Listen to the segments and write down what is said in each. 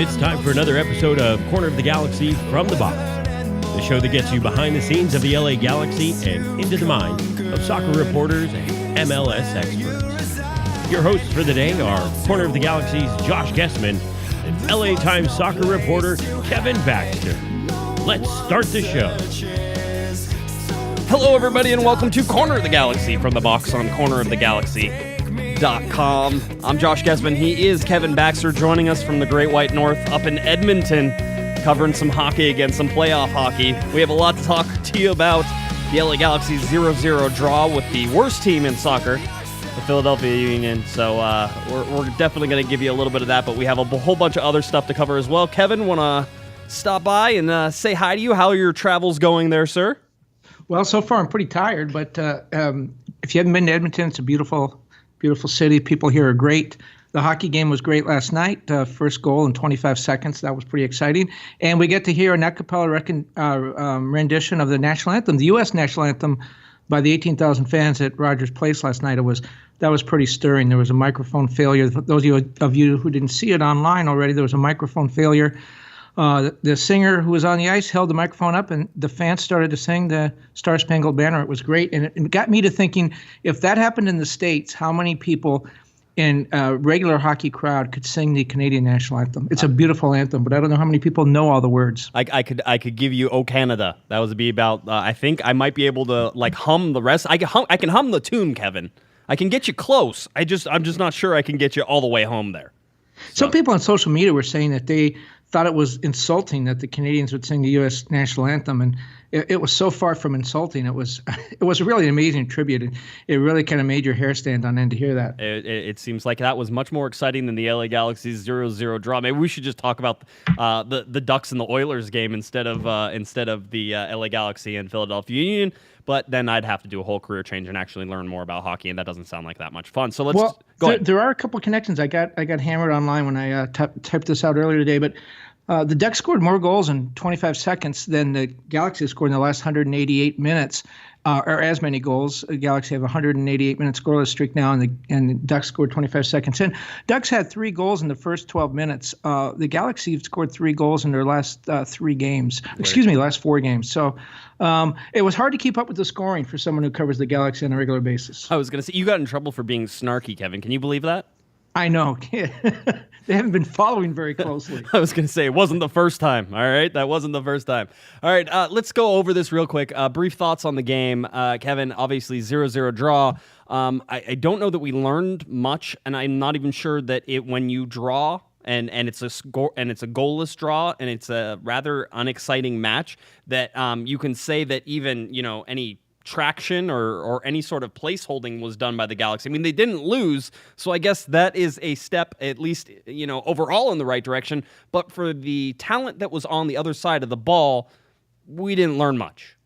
It's time for another episode of Corner of the Galaxy from the Box, the show that gets you behind the scenes of the LA Galaxy and into the mind of soccer reporters and MLS experts. Your hosts for the day are Corner of the Galaxy's Josh Guesman and LA Times soccer reporter Kevin Baxter. Let's start the show. Hello, everybody, and welcome to Corner of the Galaxy from the Box on cornerofthegalaxy.com. I'm Josh Guesman. He is Kevin Baxter, joining us from the Great White North up in Edmonton, covering some hockey again, some playoff hockey. We have a lot to talk to you about. The LA Galaxy's 0-0 draw with the worst team in soccer, the Philadelphia Union. So we're definitely going to give you a little bit of that, but we have a whole bunch of other stuff to cover as well. Kevin, want to stop by and say hi to you? How are your travels going there, sir? Well, so far I'm pretty tired, but if you haven't been to Edmonton, it's a beautiful city. People here are great. The hockey game was great last night. First goal in 25 seconds. That was pretty exciting. And we get to hear an a cappella rendition of the national anthem, the U.S. national anthem, by the 18,000 fans at Rogers Place last night. That was pretty stirring. There was a microphone failure. For those of you who didn't see it online already, there was a microphone failure. The singer who was on the ice held the microphone up, and the fans started to sing the Star Spangled Banner. It was great, and it got me to thinking, if that happened in the States, how many people in a regular hockey crowd could sing the Canadian national anthem? It's a beautiful anthem, but I don't know how many people know all the words. I could give you "O Canada." That would be about. I think I might be able to hum the rest. I can hum the tune, Kevin. I can get you close. I'm just not sure I can get you all the way home there. Some people on social media were saying that they thought it was insulting that the Canadians would sing the U.S. national anthem, and it was so far from insulting. It was really an amazing tribute, and it really kind of made your hair stand on end to hear that. It seems like that was much more exciting than the LA Galaxy's 0-0 draw. Maybe we should just talk about the Ducks and the Oilers game instead of the LA Galaxy and Philadelphia Union. But then I'd have to do a whole career change and actually learn more about hockey, and that doesn't sound like that much fun. So let's go ahead. There are a couple of connections. I got hammered online when I typed this out earlier today, but the Ducks scored more goals in 25 seconds than the Galaxy scored in the last 188 minutes, or as many goals. The Galaxy have a 188-minute scoreless streak now, and the Ducks scored 25 seconds in. Ducks had 3 goals in the first 12 minutes. The Galaxy scored 3 goals in their last 3 games. Right. Last 4 games. So it was hard to keep up with the scoring for someone who covers the Galaxy on a regular basis. I was going to say, you got in trouble for being snarky, Kevin. Can you believe that? I know. They haven't been following very closely. I was going to say, it wasn't the first time, all right? That wasn't the first time. All right, let's go over this real quick. Brief thoughts on the game. Kevin, obviously 0-0 draw. I don't know that we learned much, and I'm not even sure that when you draw and it's a score and it's a goalless draw and it's a rather unexciting match, that you can say that even, any traction or any sort of place holding was done by the Galaxy. I mean, they didn't lose, so I guess that is a step, at least, overall in the right direction. But for the talent that was on the other side of the ball, we didn't learn much.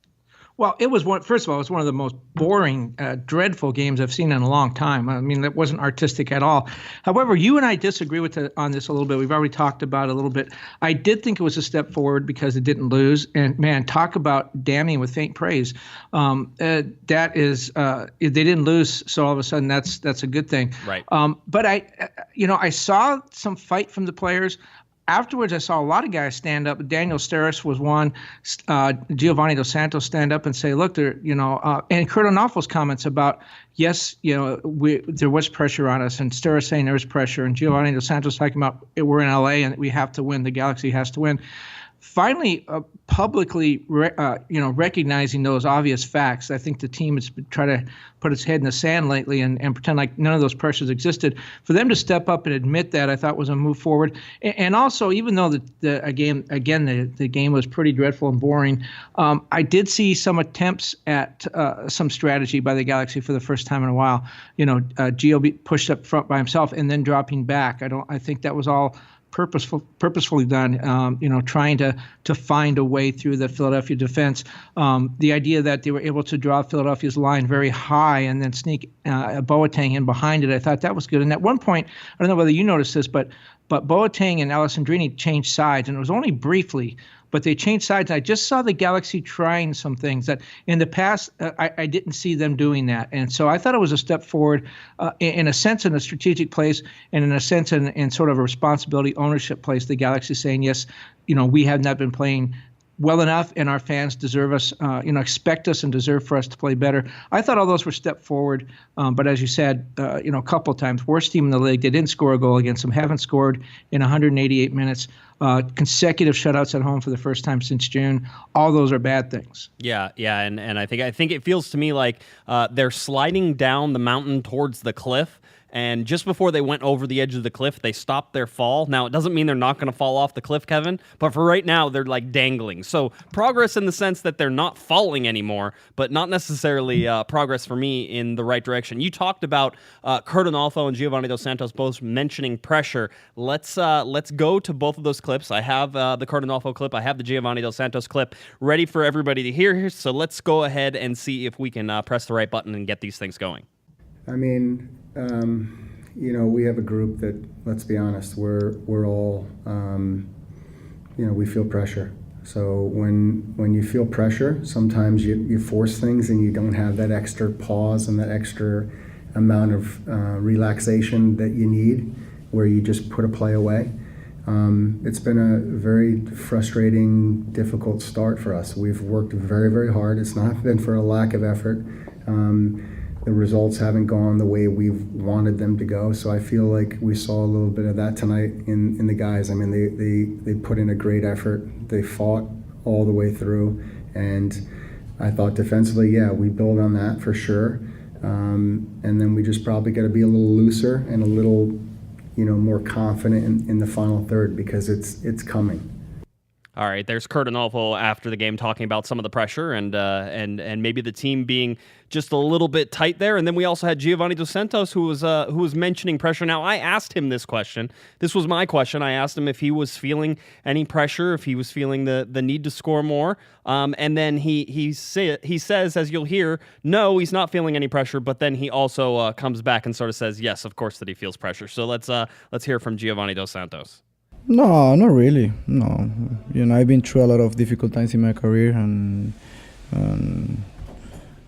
Well, first of all, it was one of the most boring, dreadful games I've seen in a long time. I mean, that wasn't artistic at all. However, you and I disagree on this a little bit. We've already talked about it a little bit. I did think it was a step forward because it didn't lose. And, man, talk about damning with faint praise. They didn't lose, so all of a sudden that's a good thing. Right. But I saw some fight from the players. Afterwards, I saw a lot of guys stand up. Daniel Steres was one. Giovanni dos Santos stand up and say, "Look, and Kurt Onoffel's comments about, yes, there was pressure on us, and Steres saying there was pressure, and Giovanni dos Santos talking about we're in LA and we have to win. The Galaxy has to win." Finally, publicly, recognizing those obvious facts. I think the team has tried to put its head in the sand lately and pretend like none of those pressures existed. For them to step up and admit that, I thought was a move forward. And also, even though the game was pretty dreadful and boring, I did see some attempts at some strategy by the Galaxy for the first time in a while. Gio pushed up front by himself and then dropping back. I think that was all purposefully done, trying to find a way through the Philadelphia defense. The idea that they were able to draw Philadelphia's line very high and then sneak Boateng in behind it, I thought that was good. And at one point, I don't know whether you noticed this, but but Boateng and Alessandrini changed sides, and it was only briefly, but they changed sides. I just saw the Galaxy trying some things that in the past I didn't see them doing that. And so I thought it was a step forward in a sense in a strategic place, and in a sense in sort of a responsibility ownership place. The Galaxy saying, yes, we have not been playing well enough, and our fans deserve us, expect us and deserve for us to play better. I thought all those were step forward, but as you said, a couple of times, worst team in the league. They didn't score a goal against them, haven't scored in 188 minutes, consecutive shutouts at home for the first time since June. All those are bad things. Yeah, and I think it feels to me like they're sliding down the mountain towards the cliff. And just before they went over the edge of the cliff, they stopped their fall. Now, it doesn't mean they're not going to fall off the cliff, Kevin, but for right now, they're like dangling. So progress in the sense that they're not falling anymore, but not necessarily progress for me in the right direction. You talked about Curt Onalfo and Giovanni Dos Santos both mentioning pressure. Let's go to both of those clips. I have the Curt Onalfo clip. I have the Giovanni Dos Santos clip ready for everybody to hear here. So let's go ahead and see if we can press the right button and get these things going. I mean, we have a group that, let's be honest, we're all, we feel pressure. So when you feel pressure, sometimes you force things and you don't have that extra pause and that extra amount of relaxation that you need, where you just put a play away. It's been a very frustrating, difficult start for us. We've worked very, very hard. It's not been for a lack of effort. The results haven't gone the way we've wanted them to go, so I feel like we saw a little bit of that tonight in the guys. I mean, they put in a great effort. They fought all the way through, and I thought defensively, we build on that for sure. And then we just probably got to be a little looser and a little, more confident in the final third, because it's coming. All right, there's Curt Onalfo after the game talking about some of the pressure and maybe the team being just a little bit tight there. And then we also had Giovanni Dos Santos who was mentioning pressure. Now, I asked him this question. This was my question. I asked him if he was feeling any pressure, if he was feeling the need to score more. And then he says, as you'll hear, no, he's not feeling any pressure. But then he also comes back and sort of says, yes, of course that he feels pressure. So let's hear from Giovanni Dos Santos. No, not really. No, I've been through a lot of difficult times in my career, and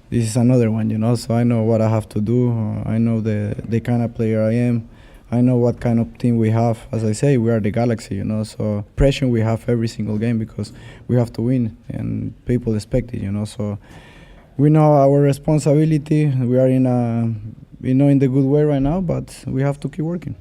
this is another one. So I know what I have to do. I know the kind of player I am. I know what kind of team we have. As I say, we are the Galaxy. So pressure we have every single game because we have to win, and people expect it. So we know our responsibility. We are in the good way right now, but we have to keep working.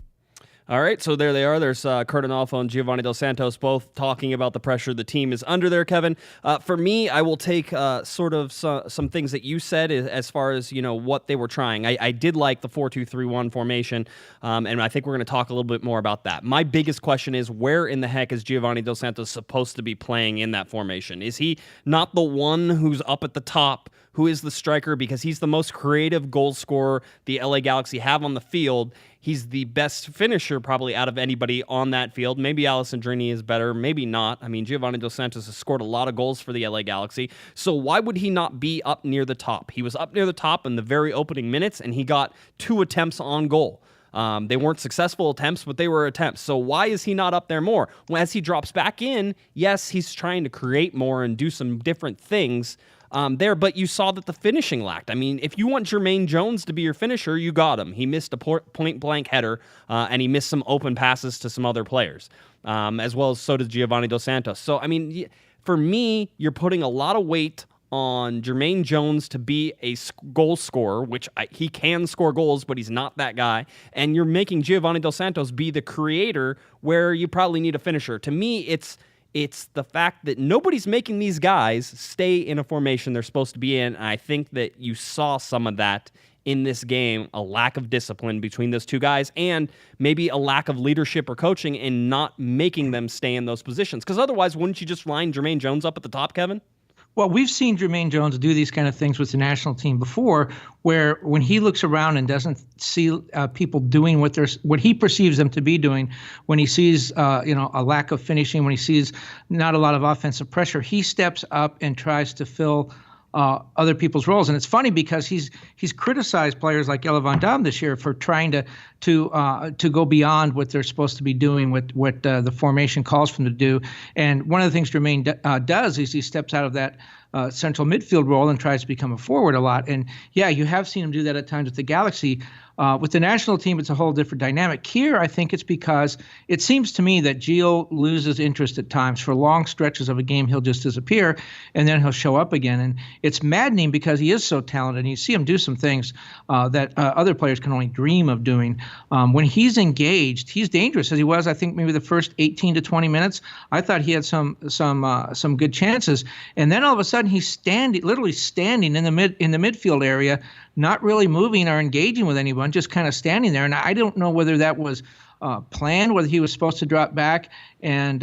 All right, so there they are. There's Curt Onalfo and Giovanni Dos Santos both talking about the pressure the team is under there, Kevin. For me, I will take sort of some things that you said as far as, what they were trying. I did like the 4-2-3-1 formation, and I think we're going to talk a little bit more about that. My biggest question is, where in the heck is Giovanni Dos Santos supposed to be playing in that formation? Is he not the one who's up at the top, who is the striker, because he's the most creative goal scorer the LA Galaxy have on the field? He's the best finisher probably out of anybody on that field. Maybe Alessandrini is better, maybe not. I mean, Giovanni Dos Santos has scored a lot of goals for the LA Galaxy, so why would he not be up near the top? He was up near the top in the very opening minutes, and he got 2 attempts on goal. They weren't successful attempts, but they were attempts. So why is he not up there more? Well, as he drops back in, yes, he's trying to create more and do some different things there, but you saw that the finishing lacked. I mean, if you want Jermaine Jones to be your finisher, you got him. He missed a point-blank header, and he missed some open passes to some other players, as well as so did Giovanni Dos Santos. So, I mean, for me, you're putting a lot of weight on Jermaine Jones to be a goal scorer, which he can score goals, but he's not that guy. And you're making Giovanni Dos Santos be the creator where you probably need a finisher. To me, it's the fact that nobody's making these guys stay in a formation they're supposed to be in. And I think that you saw some of that in this game, a lack of discipline between those two guys, and maybe a lack of leadership or coaching in not making them stay in those positions. Because otherwise, wouldn't you just line Jermaine Jones up at the top, Kevin? Well, we've seen Jermaine Jones do these kind of things with the national team before, where when he looks around and doesn't see people doing what he perceives them to be doing, when he sees a lack of finishing, when he sees not a lot of offensive pressure, he steps up and tries to fill other people's roles. And it's funny because he's criticized players like Ella Van Dam this year for trying to go beyond what they're supposed to be doing, what the formation calls for them to do. And one of the things Jermaine does is he steps out of that central midfield role and tries to become a forward a lot. And yeah, you have seen him do that at times with the Galaxy. With the national team, it's a whole different dynamic. Here, I think it's because it seems to me that Gio loses interest at times. For long stretches of a game, he'll just disappear, and then he'll show up again. And it's maddening because he is so talented. And you see him do some things that other players can only dream of doing. When he's engaged, he's dangerous, as he was, I think, maybe the first 18 to 20 minutes. I thought he had some good chances. And then all of a sudden, he's literally standing in the midfield area, not really moving or engaging with anyone, just kind of standing there. And I don't know whether that was planned, whether he was supposed to drop back and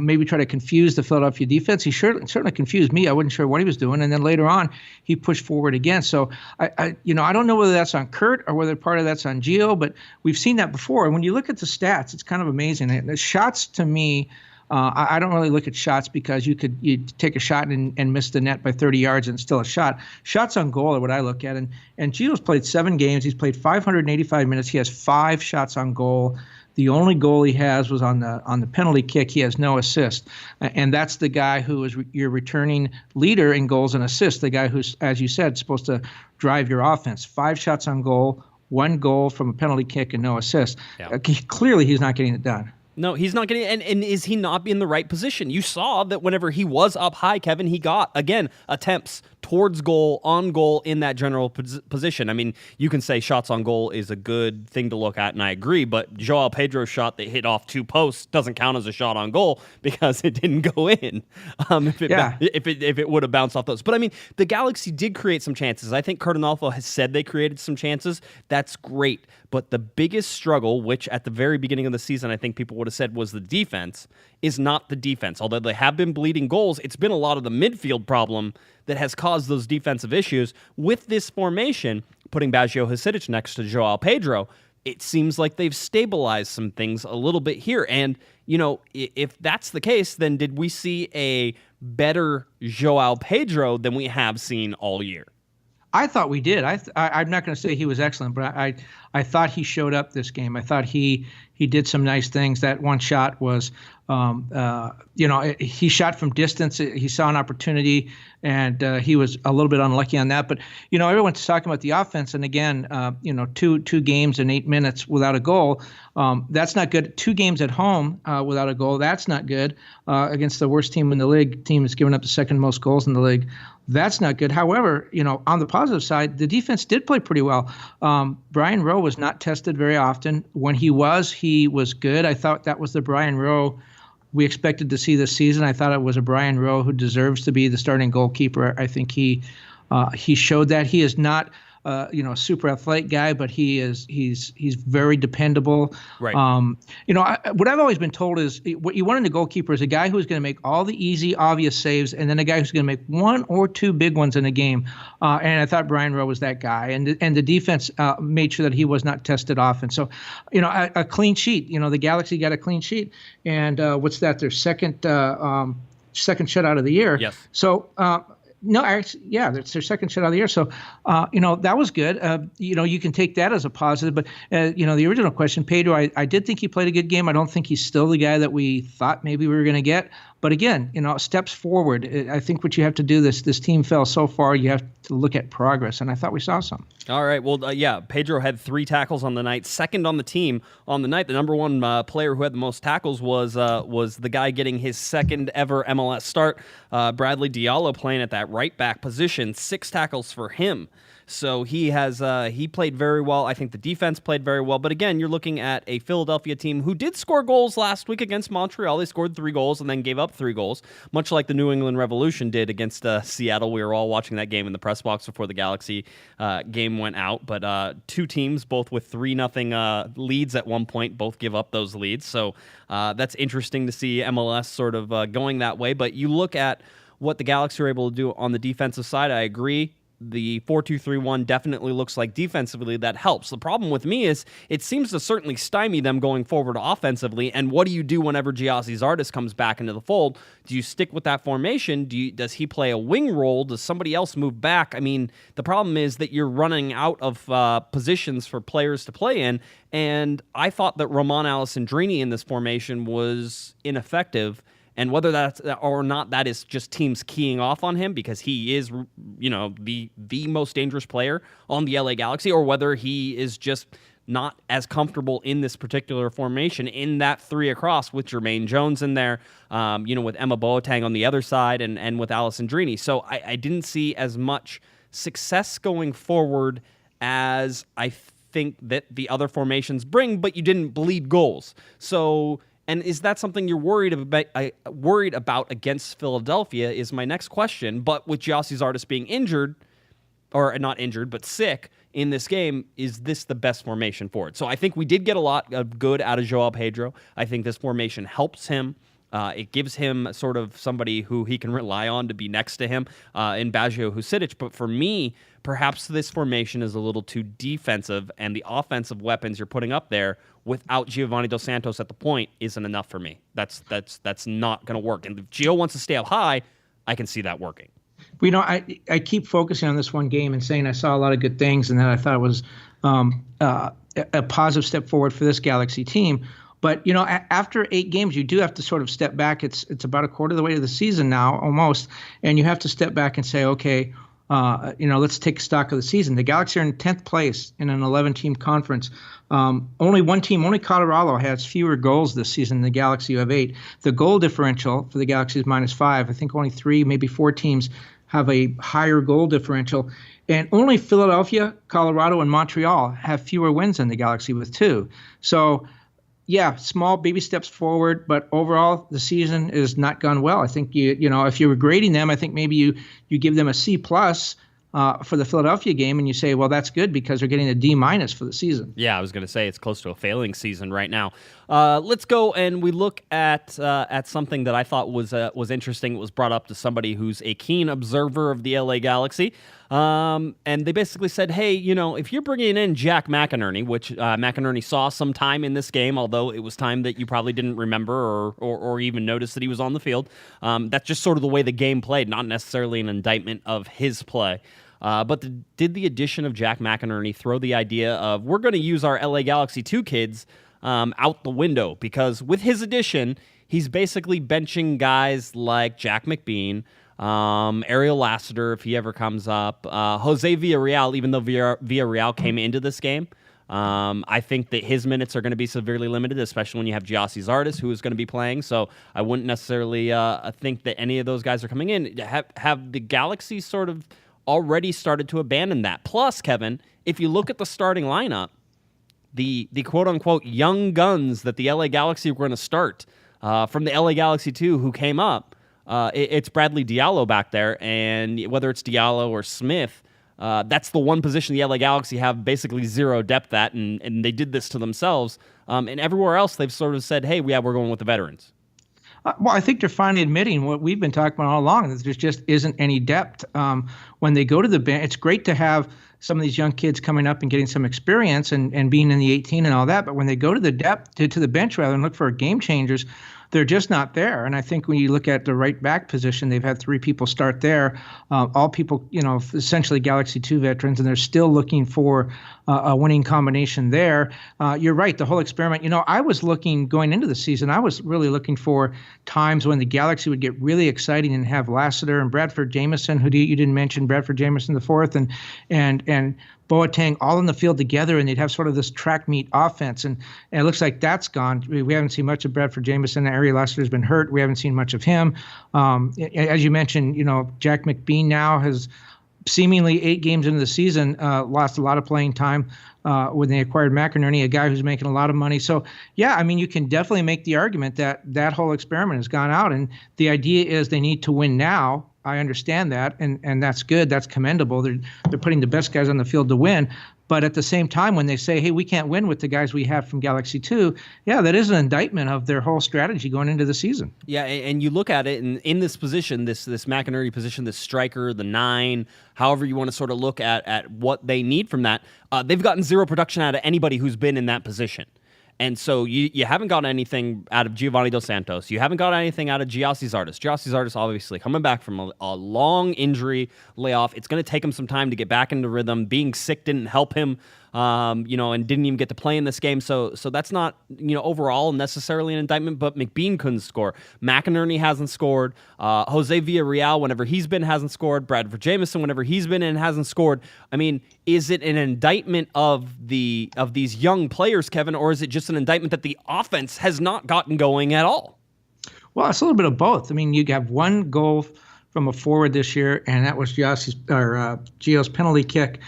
maybe try to confuse the Philadelphia defense. He certainly confused me. I wasn't sure what he was doing. And then later on, he pushed forward again. So I don't know whether that's on Kurt or whether part of that's on Gio, but we've seen that before. And when you look at the stats, it's kind of amazing. And the shots, to me, I don't really look at shots because you take a shot and miss the net by 30 yards and it's still a shot. Shots on goal are what I look at. And Gio's played 7 games. He's played 585 minutes. He has 5 shots on goal. The only goal he has was on the penalty kick. He has no assist. And that's the guy who is your returning leader in goals and assists, the guy who's, as you said, supposed to drive your offense. 5 shots on goal, 1 goal from a penalty kick, and no assist. Yeah. Clearly, he's not getting it done. No, he's not getting it. And is he not in the right position? You saw that whenever he was up high, Kevin, he got, again, attempts towards goal, on goal in that general position. I mean, you can say shots on goal is a good thing to look at, and I agree, but João Pedro's shot that hit off 2 posts doesn't count as a shot on goal because it didn't go in if it would have bounced off those. But, I mean, the Galaxy did create some chances. I think Cardinalfo has said they created some chances. That's great. But the biggest struggle, which at the very beginning of the season I think people would have said was the defense, is not the defense. Although they have been bleeding goals, it's been a lot of the midfield problem that has caused those defensive issues. With this formation, putting Baggio Hasidic next to João Pedro, it seems like they've stabilized some things a little bit here. And, if that's the case, then did we see a better João Pedro than we have seen all year? I thought we did. I'm not going to say he was excellent, but I thought he showed up this game. I thought he did some nice things. That one shot was, he shot from distance. He saw an opportunity, and he was a little bit unlucky on that. But everyone's talking about the offense, and again, two games and 8 minutes without a goal. That's not good. 2 games at home without a goal. That's not good against the worst team in the league. Team that's given up the second most goals in the league. That's not good. However, on the positive side, the defense did play pretty well. Brian Rowe was not tested very often. When he was good. I thought that was the Brian Rowe we expected to see this season. I thought it was a Brian Rowe who deserves to be the starting goalkeeper. I think he showed that. He is not a super athletic guy, but he's very dependable. Right. What I've always been told is what you want in a goalkeeper is a guy who's going to make all the easy, obvious saves, and then a guy who's going to make 1 or 2 big ones in a game. And I thought Brian Rowe was that guy. And the defense made sure that he was not tested often. So, a clean sheet. The Galaxy got a clean sheet, and what's that? Their second shutout of the year. Yes. So. No, actually, yeah, it's their second shutout of the year. So, that was good. You can take that as a positive. But, the original question, Pedro, I did think he played a good game. I don't think he's still the guy that we thought maybe we were going to get. But again, steps forward. I think what you have to do, this team fell so far, you have to look at progress. And I thought we saw some. All right. Well, Pedro had 3 tackles on the night, second on the team on the night. The number 1 player who had the most tackles was the guy getting his second ever MLS start, Bradley Diallo, playing at that right back position. 6 tackles for him. So he played very well. I think the defense played very well. But again, you're looking at a Philadelphia team who did score goals last week against Montreal. They scored 3 goals and then gave up 3 goals, much like the New England Revolution did against Seattle. We were all watching that game in the press box before the Galaxy game went out. But 2 teams, both with 3-0 leads at one point, both give up those leads. So that's interesting to see MLS sort of going that way. But you look at what the Galaxy are able to do on the defensive side, I agree. the 4-2-3-1 definitely looks like defensively that helps. The problem with me is it seems to certainly stymie them going forward offensively. And what do you do whenever Giassi Zardes comes back into the fold? Do you stick with that formation? Does he play a wing role? Does somebody else move back? I mean, the problem is that you're running out of positions for players to play in. And I thought that Roman Alessandrini in this formation was ineffective. And whether that's or not, that is just teams keying off on him because he is, the most dangerous player on the LA Galaxy, or whether he is just not as comfortable in this particular formation in that 3 across with Jermaine Jones in there, with Emma Boateng on the other side and with Alessandrini. So I didn't see as much success going forward as I think that the other formations bring, but you didn't bleed goals. So. And is that something you're worried about against Philadelphia is my next question. But with Giassi Zardes being injured, or not injured, but sick in this game, is this the best formation for it? So I think we did get a lot of good out of João Pedro. I think this formation helps him. It gives him sort of somebody who he can rely on to be next to him in Baggio Husidic. But for me, perhaps this formation is a little too defensive, and the offensive weapons you're putting up there without Giovanni Dos Santos at the point isn't enough for me. That's not going to work. And if Gio wants to stay up high, I can see that working. I keep focusing on this one game and saying I saw a lot of good things and that I thought it was a positive step forward for this Galaxy team. But, after 8 games, you do have to sort of step back. It's about a quarter of the way to the season now, almost. And you have to step back and say, okay, let's take stock of the season. The Galaxy are in 10th place in an 11-team conference. Only one team, only Colorado, has fewer goals this season than the Galaxy, who have 8. The goal differential for the Galaxy is -5. I think only 3, maybe 4 teams have a higher goal differential. And only Philadelphia, Colorado, and Montreal have fewer wins than the Galaxy with 2. So, yeah, small baby steps forward, but overall the season has not gone well. I think if you were grading them, I think maybe you give them a C+ for the Philadelphia game, and you say, well, that's good because they're getting a D- for the season. Yeah, I was going to say it's close to a failing season right now. Let's go and we look at something that I thought was interesting. It was brought up to somebody who's a keen observer of the LA Galaxy. And they basically said, hey, if you're bringing in Jack McInerney, which McInerney saw some time in this game, although it was time that you probably didn't remember or even notice that he was on the field. That's just sort of the way the game played, not necessarily an indictment of his play. But did the addition of Jack McInerney throw the idea of we're going to use our LA Galaxy 2 kids out the window? Because with his addition, he's basically benching guys like Jack McBean, Ariel Lassiter, if he ever comes up, Jose Villarreal, even though Villarreal came into this game. I think that his minutes are going to be severely limited, especially when you have Giassi Zardes, who is going to be playing. So I wouldn't necessarily think that any of those guys are coming in. Have the Galaxy sort of already started to abandon that? Plus, Kevin, if you look at the starting lineup, the quote-unquote young guns that the LA Galaxy were going to start from the LA Galaxy 2 who came up, it's Bradley Diallo back there, and whether it's Diallo or Smith, that's the one position the LA Galaxy have basically zero depth at, and they did this to themselves. And everywhere else, they've sort of said, hey, we're going with the veterans. Well, I think they're finally admitting what we've been talking about all along, that there just isn't any depth. When they go to the bench, it's great to have some of these young kids coming up and getting some experience and being in the 18 and all that. But when they go to the depth, to the bench rather and look for game changers, they're just not there. And I think when you look at the right back position, they've had 3 people start there, all people, essentially Galaxy 2 veterans, and they're still looking for a winning combination there. You're right. The whole experiment, I was looking going into the season, I was really looking for times when the Galaxy would get really exciting and have Lassiter and Bradford Jamieson, who you didn't mention, Bradford Jamieson the fourth, and Boateng all in the field together, and they'd have sort of this track meet offense. And it looks like that's gone. We haven't seen much of Bradford Jamieson. Ariel Lassiter's been hurt. We haven't seen much of him. As you mentioned, Jack McBean now has seemingly 8 games into the season, lost a lot of playing time when they acquired McInerney, a guy who's making a lot of money. So, yeah, I mean, you can definitely make the argument that whole experiment has gone out, and the idea is they need to win now I understand that, and that's good. That's commendable. They're putting the best guys on the field to win. But at the same time, when they say, hey, we can't win with the guys we have from Galaxy 2, yeah, that is an indictment of their whole strategy going into the season. Yeah, and you look at it, and in this position, this McInerney position, this striker, the 9, however you want to sort of look at what they need from that, they've gotten zero production out of anybody who's been in that position. And so you haven't gotten anything out of Giovanni Dos Santos. You haven't got anything out of Gyasi Zardes. Gyasi Zardes obviously coming back from a long injury layoff. It's going to take him some time to get back into rhythm. Being sick didn't help him, and didn't even get to play in this game. So that's not, overall necessarily an indictment, but McBean couldn't score. McInerney hasn't scored. Jose Villarreal, whenever he's been, hasn't scored. Bradford Jamison, whenever he's been in, hasn't scored. I mean, is it an indictment of these young players, Kevin, or is it just an indictment that the offense has not gotten going at all? Well, it's a little bit of both. I mean, you have one goal from a forward this year, and that was Gio's penalty kick.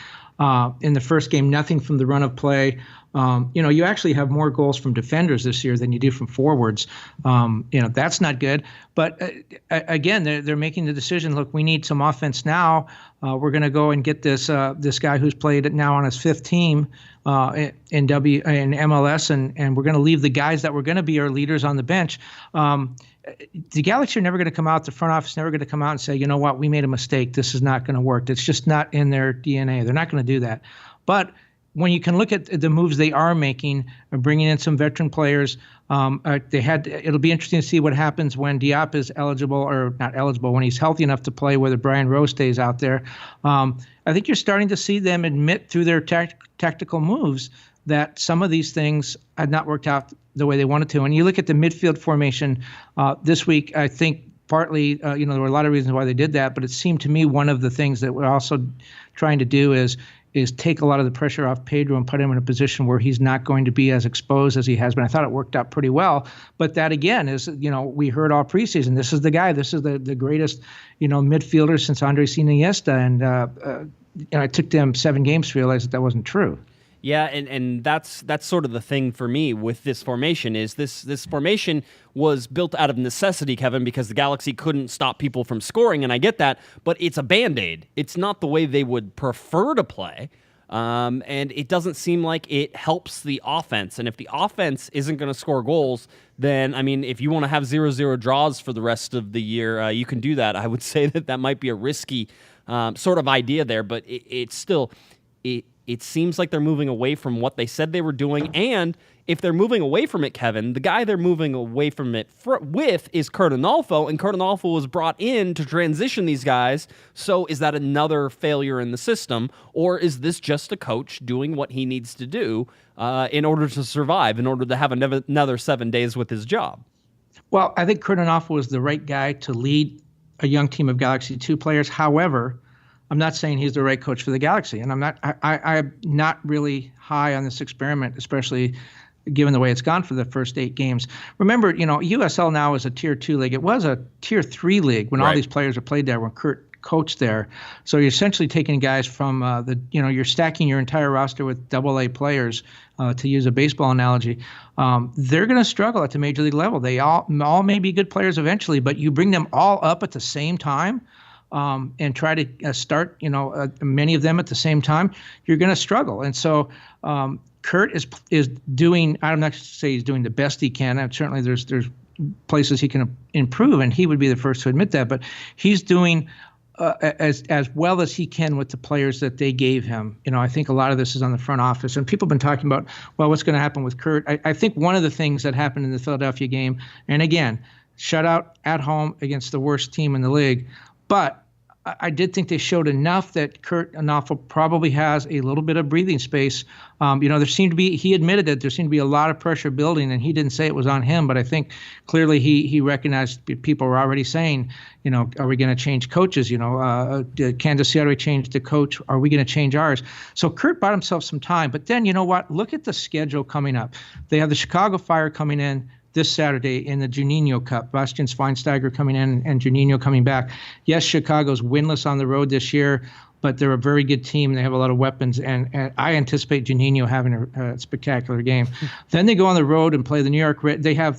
In the first game, nothing from the run of play. You actually have more goals from defenders this year than you do from forwards. That's not good. But again, they're making the decision. Look, we need some offense now. We're going to go and get this guy who's played it now on his 5th team in MLS, and we're going to leave the guys that were going to be our leaders on the bench. The Galaxy are never going to come out, the front office never going to come out and say, you know what, we made a mistake. This is not going to work. It's just not in their DNA. They're not going to do that. But when you can look at the moves they are making, bringing in some veteran players, it'll be interesting to see what happens when Diop is eligible, or not eligible, when he's healthy enough to play, whether Brian Rowe stays out there. I think you're starting to see them admit through their tactical moves that some of these things had not worked out the way they wanted to. And you look at the midfield formation this week, I think partly, there were a lot of reasons why they did that, but it seemed to me one of the things that we're also trying to do is take a lot of the pressure off Pedro and put him in a position where he's not going to be as exposed as he has been. I thought it worked out pretty well. But that, again, is, we heard all preseason, this is the guy, this is the greatest, midfielder since Andres Iniesta. And it took them 7 games to realize that wasn't true. Yeah, and that's sort of the thing for me with this formation is this formation was built out of necessity, Kevin, because the Galaxy couldn't stop people from scoring, and I get that, but it's a Band-Aid. It's not the way they would prefer to play, and it doesn't seem like it helps the offense. And if the offense isn't going to score goals, then, I mean, if you want to have 0-0 draws for the rest of the year, you can do that. I would say that might be a risky sort of idea there, but it's still... It seems like they're moving away from what they said they were doing, and if they're moving away from it, Kevin, the guy they're moving away from it with is Kurt Onalfo, and Kurt Onalfo was brought in to transition these guys. So is that another failure in the system, or is this just a coach doing what he needs to do in order to survive, in order to have another 7 days with his job? Well, I think Kurt Onalfo was the right guy to lead a young team of Galaxy 2 players. However, I'm not saying he's the right coach for the Galaxy, and I'm not really high on this experiment, especially given the way it's gone for the first 8 games. Remember, USL now is a Tier 2 league. It was a Tier 3 league when all these players are played there, when Kurt coached there. So you're essentially taking guys from you're stacking your entire roster with AA players, to use a baseball analogy. They're going to struggle at the major league level. They all may be good players eventually, but you bring them all up at the same time, and try to start, many of them at the same time, you're going to struggle. And so Kurt is doing, I'm not going to say he's doing the best he can, and certainly there's places he can improve, and he would be the first to admit that, but he's doing as well as he can with the players that they gave him. I think a lot of this is on the front office, and people have been talking about, well, what's going to happen with Kurt? I think one of the things that happened in the Philadelphia game, and again, shutout at home against the worst team in the league, but I did think they showed enough that Kurt Onalfo probably has a little bit of breathing space. There seemed to be, he admitted that there seemed to be a lot of pressure building, and he didn't say it was on him, but I think clearly he recognized people were already saying, are we going to change coaches? Kansas City already changed the coach. Are we going to change ours? So Kurt bought himself some time, but then you know what? Look at the schedule coming up. They have the Chicago Fire coming in this Saturday in the Juninho Cup. Bastian Schweinsteiger coming in and Juninho coming back. Yes, Chicago's winless on the road this year, but they're a very good team. They have a lot of weapons, and I anticipate Juninho having a spectacular game. Then they go on the road and play the New York Red. They have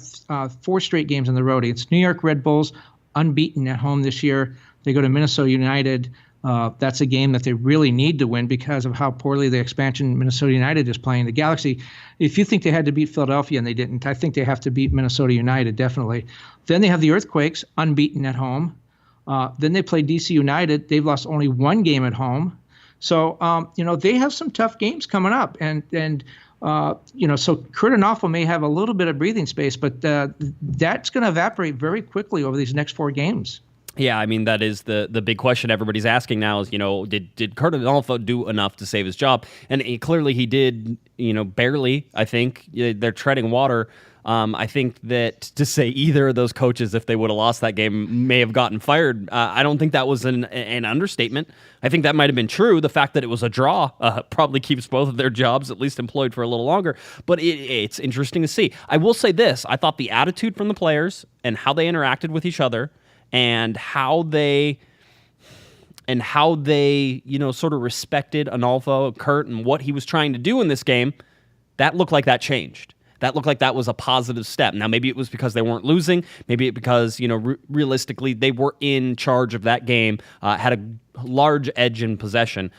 4 straight games on the road. It's New York Red Bulls, unbeaten at home this year. They go to Minnesota United. That's a game that they really need to win because of how poorly the expansion Minnesota United is playing. The Galaxy, if you think they had to beat Philadelphia and they didn't, I think they have to beat Minnesota United, definitely. Then they have the Earthquakes, unbeaten at home. Then they play DC United. They've lost only one game at home. So, they have some tough games coming up. And so Kurt Onalfo may have a little bit of breathing space, but that's going to evaporate very quickly over these next 4 games. Yeah, I mean, that is the big question everybody's asking now is, did Kurt Onalfo do enough to save his job? And clearly he did, barely, I think. They're treading water. I think that to say either of those coaches, if they would have lost that game, may have gotten fired. I don't think that was an understatement. I think that might have been true. The fact that it was a draw probably keeps both of their jobs at least employed for a little longer. But it's interesting to see. I will say this. I thought the attitude from the players and how they interacted with each other and how they sort of respected Onalfo, Kurt, and what he was trying to do in this game, that looked like that changed. That looked like that was a positive step. Now, maybe it was because they weren't losing. Maybe it because, realistically, they were in charge of that game, had a large edge in possession.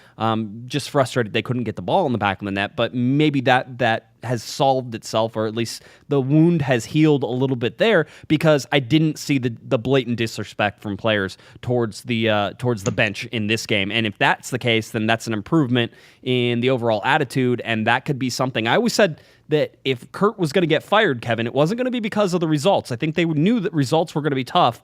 Just frustrated they couldn't get the ball in the back of the net. But maybe that has solved itself, or at least the wound has healed a little bit there, because I didn't see the blatant disrespect from players towards the bench in this game. And if that's the case, then that's an improvement in the overall attitude, and that could be something. I always said that if Kurt was going to get fired, Kevin, it wasn't going to be because of the results. I think they knew that results were going to be tough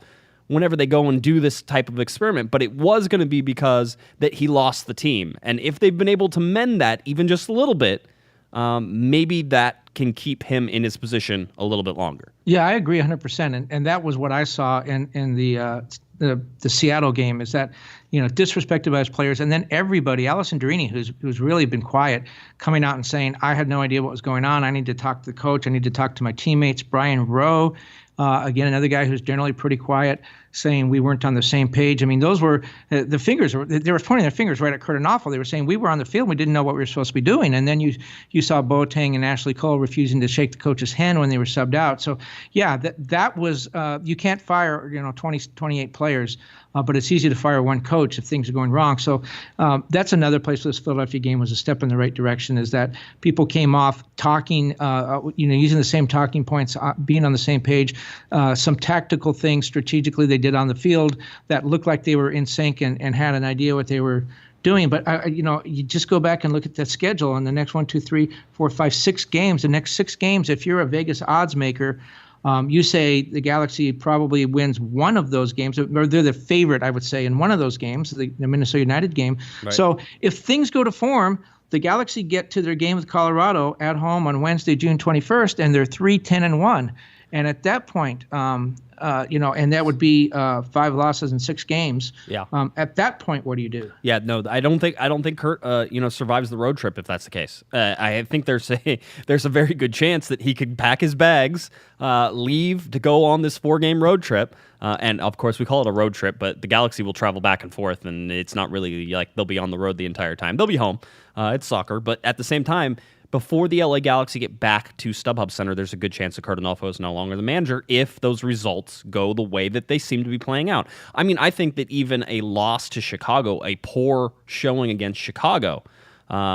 whenever they go and do this type of experiment, but it was going to be because that he lost the team. And if they've been able to mend that even just a little bit, maybe that can keep him in his position a little bit longer. Yeah, I agree 100%. And that was what I saw in the Seattle game, is that, disrespected by his players. And then everybody, Allison Durini, who's really been quiet, coming out and saying, I had no idea what was going on. I need to talk to the coach. I need to talk to my teammates. Brian Rowe, again, another guy who's generally pretty quiet, saying we weren't on the same page. I mean, those were the fingers. They were pointing their fingers right at Kurt Onalfo. They were saying we were on the field. We didn't know what we were supposed to be doing. And then you saw Boateng and Ashley Cole refusing to shake the coach's hand when they were subbed out. So, yeah, that was you can't fire 28 players, but it's easy to fire one coach if things are going wrong. So that's another place where this Philadelphia game was a step in the right direction, is that people came off talking, using the same talking points, being on the same page, some tactical things strategically they did on the field that looked like they were in sync and had an idea what they were doing. But you just go back and look at that schedule, and the next 6 games. The next 6 games, if you're a Vegas odds maker, you say the Galaxy probably wins one of those games, or they're the favorite, I would say, in one of those games, the Minnesota United game. Right. So if things go to form, the Galaxy get to their game with Colorado at home on Wednesday, June 21st, and they're 3-10-1. And at that point, and that would be 5 losses in 6 games. Yeah. At that point, what do you do? Yeah, no, I don't think Kurt, survives the road trip if that's the case. I think there's a very good chance that he could pack his bags, leave to go on this 4-game road trip. And of course, we call it a road trip, but the Galaxy will travel back and forth, and it's not really like they'll be on the road the entire time. They'll be home. It's soccer, but at the same time, before the LA Galaxy get back to StubHub Center, there's a good chance that Kurt Onalfo is no longer the manager if those results go the way that they seem to be playing out. I mean, I think that even a loss to Chicago, a poor showing against Chicago,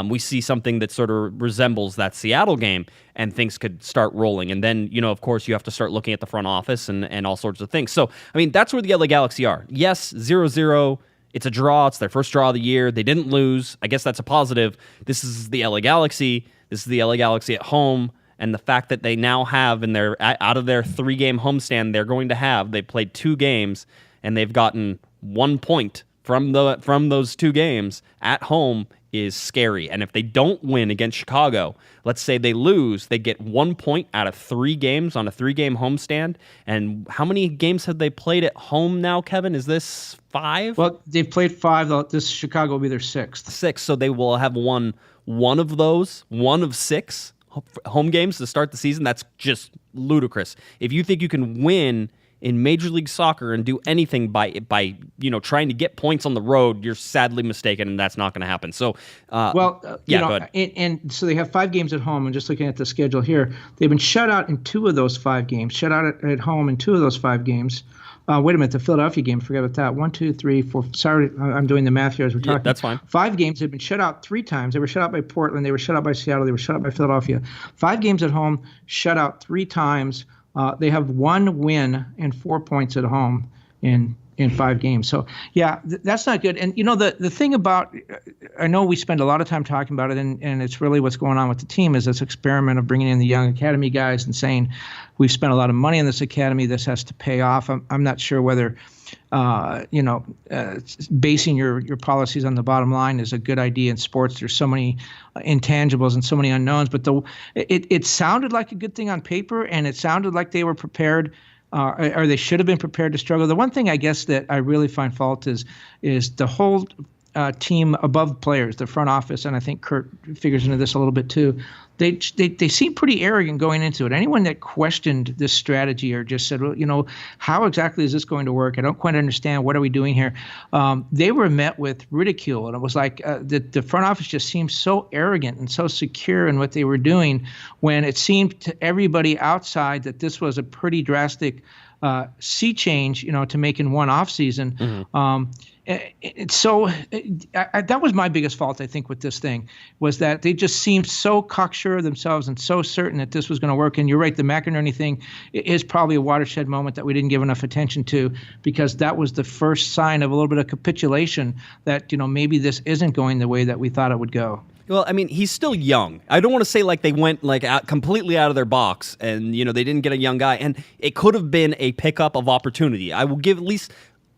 we see something that sort of resembles that Seattle game, and things could start rolling. And then, of course, you have to start looking at the front office and all sorts of things. So, I mean, that's where the LA Galaxy are. Yes, 0-0. It's a draw. It's their first draw of the year. They didn't lose. I guess that's a positive. This is the LA Galaxy. This is the LA Galaxy at home, and the fact that they now have, out of their 3-game homestand they're going to have, they played 2 games, and they've gotten 1 point from those 2 games at home is scary. And if they don't win against Chicago, let's say they lose, they get 1 point out of 3 games on a 3-game homestand. And how many games have they played at home now, Kevin? Is this 5? Well, they've played 5. This Chicago will be their 6th. 6, so they will have won one of those, 1 of 6 home games to start the season. That's just ludicrous. If you think you can win in Major League Soccer and do anything by trying to get points on the road, you're sadly mistaken, and that's not going to happen. So, go ahead. And so they have 5 games at home, and just looking at the schedule here, they've been shut out in 2 of those 5 games, shut out at home in 2 of those 5 games. Wait a minute, the Philadelphia game, forget about that. 1, 2, 3, 4. Sorry, I'm doing the math here as we're talking. That's fine. 5 games have been shut out 3 times. They were shut out by Portland. They were shut out by Seattle. They were shut out by Philadelphia. 5 games at home, shut out 3 times. They have 1 win and 4 points at home in 5 games. So, yeah, that's not good. And, the thing about – I know we spend a lot of time talking about it, and it's really what's going on with the team is this experiment of bringing in the young academy guys and saying we've spent a lot of money on this academy. This has to pay off. I'm not sure whether basing your policies on the bottom line is a good idea in sports. There's so many intangibles and so many unknowns. But it sounded like a good thing on paper, and it sounded like they were prepared – or they should have been prepared to struggle. The one thing I guess that I really find fault is the whole team above players, the front office, and I think Kurt figures into this a little bit too. They seem pretty arrogant going into it. Anyone that questioned this strategy or just said, well, how exactly is this going to work? I don't quite understand. What are we doing here? They were met with ridicule, and it was like the front office just seemed so arrogant and so secure in what they were doing when it seemed to everybody outside that this was a pretty drastic sea change, to make in one off season. Mm-hmm. That was my biggest fault, I think, with this thing, was that they just seemed so cocksure of themselves and so certain that this was going to work. And you're right, the McInerney thing is probably a watershed moment that we didn't give enough attention to, because that was the first sign of a little bit of capitulation that, maybe this isn't going the way that we thought it would go. Well, I mean, he's still young. I don't want to say like they went completely out of their box and, they didn't get a young guy. And it could have been a pickup of opportunity. I will give at least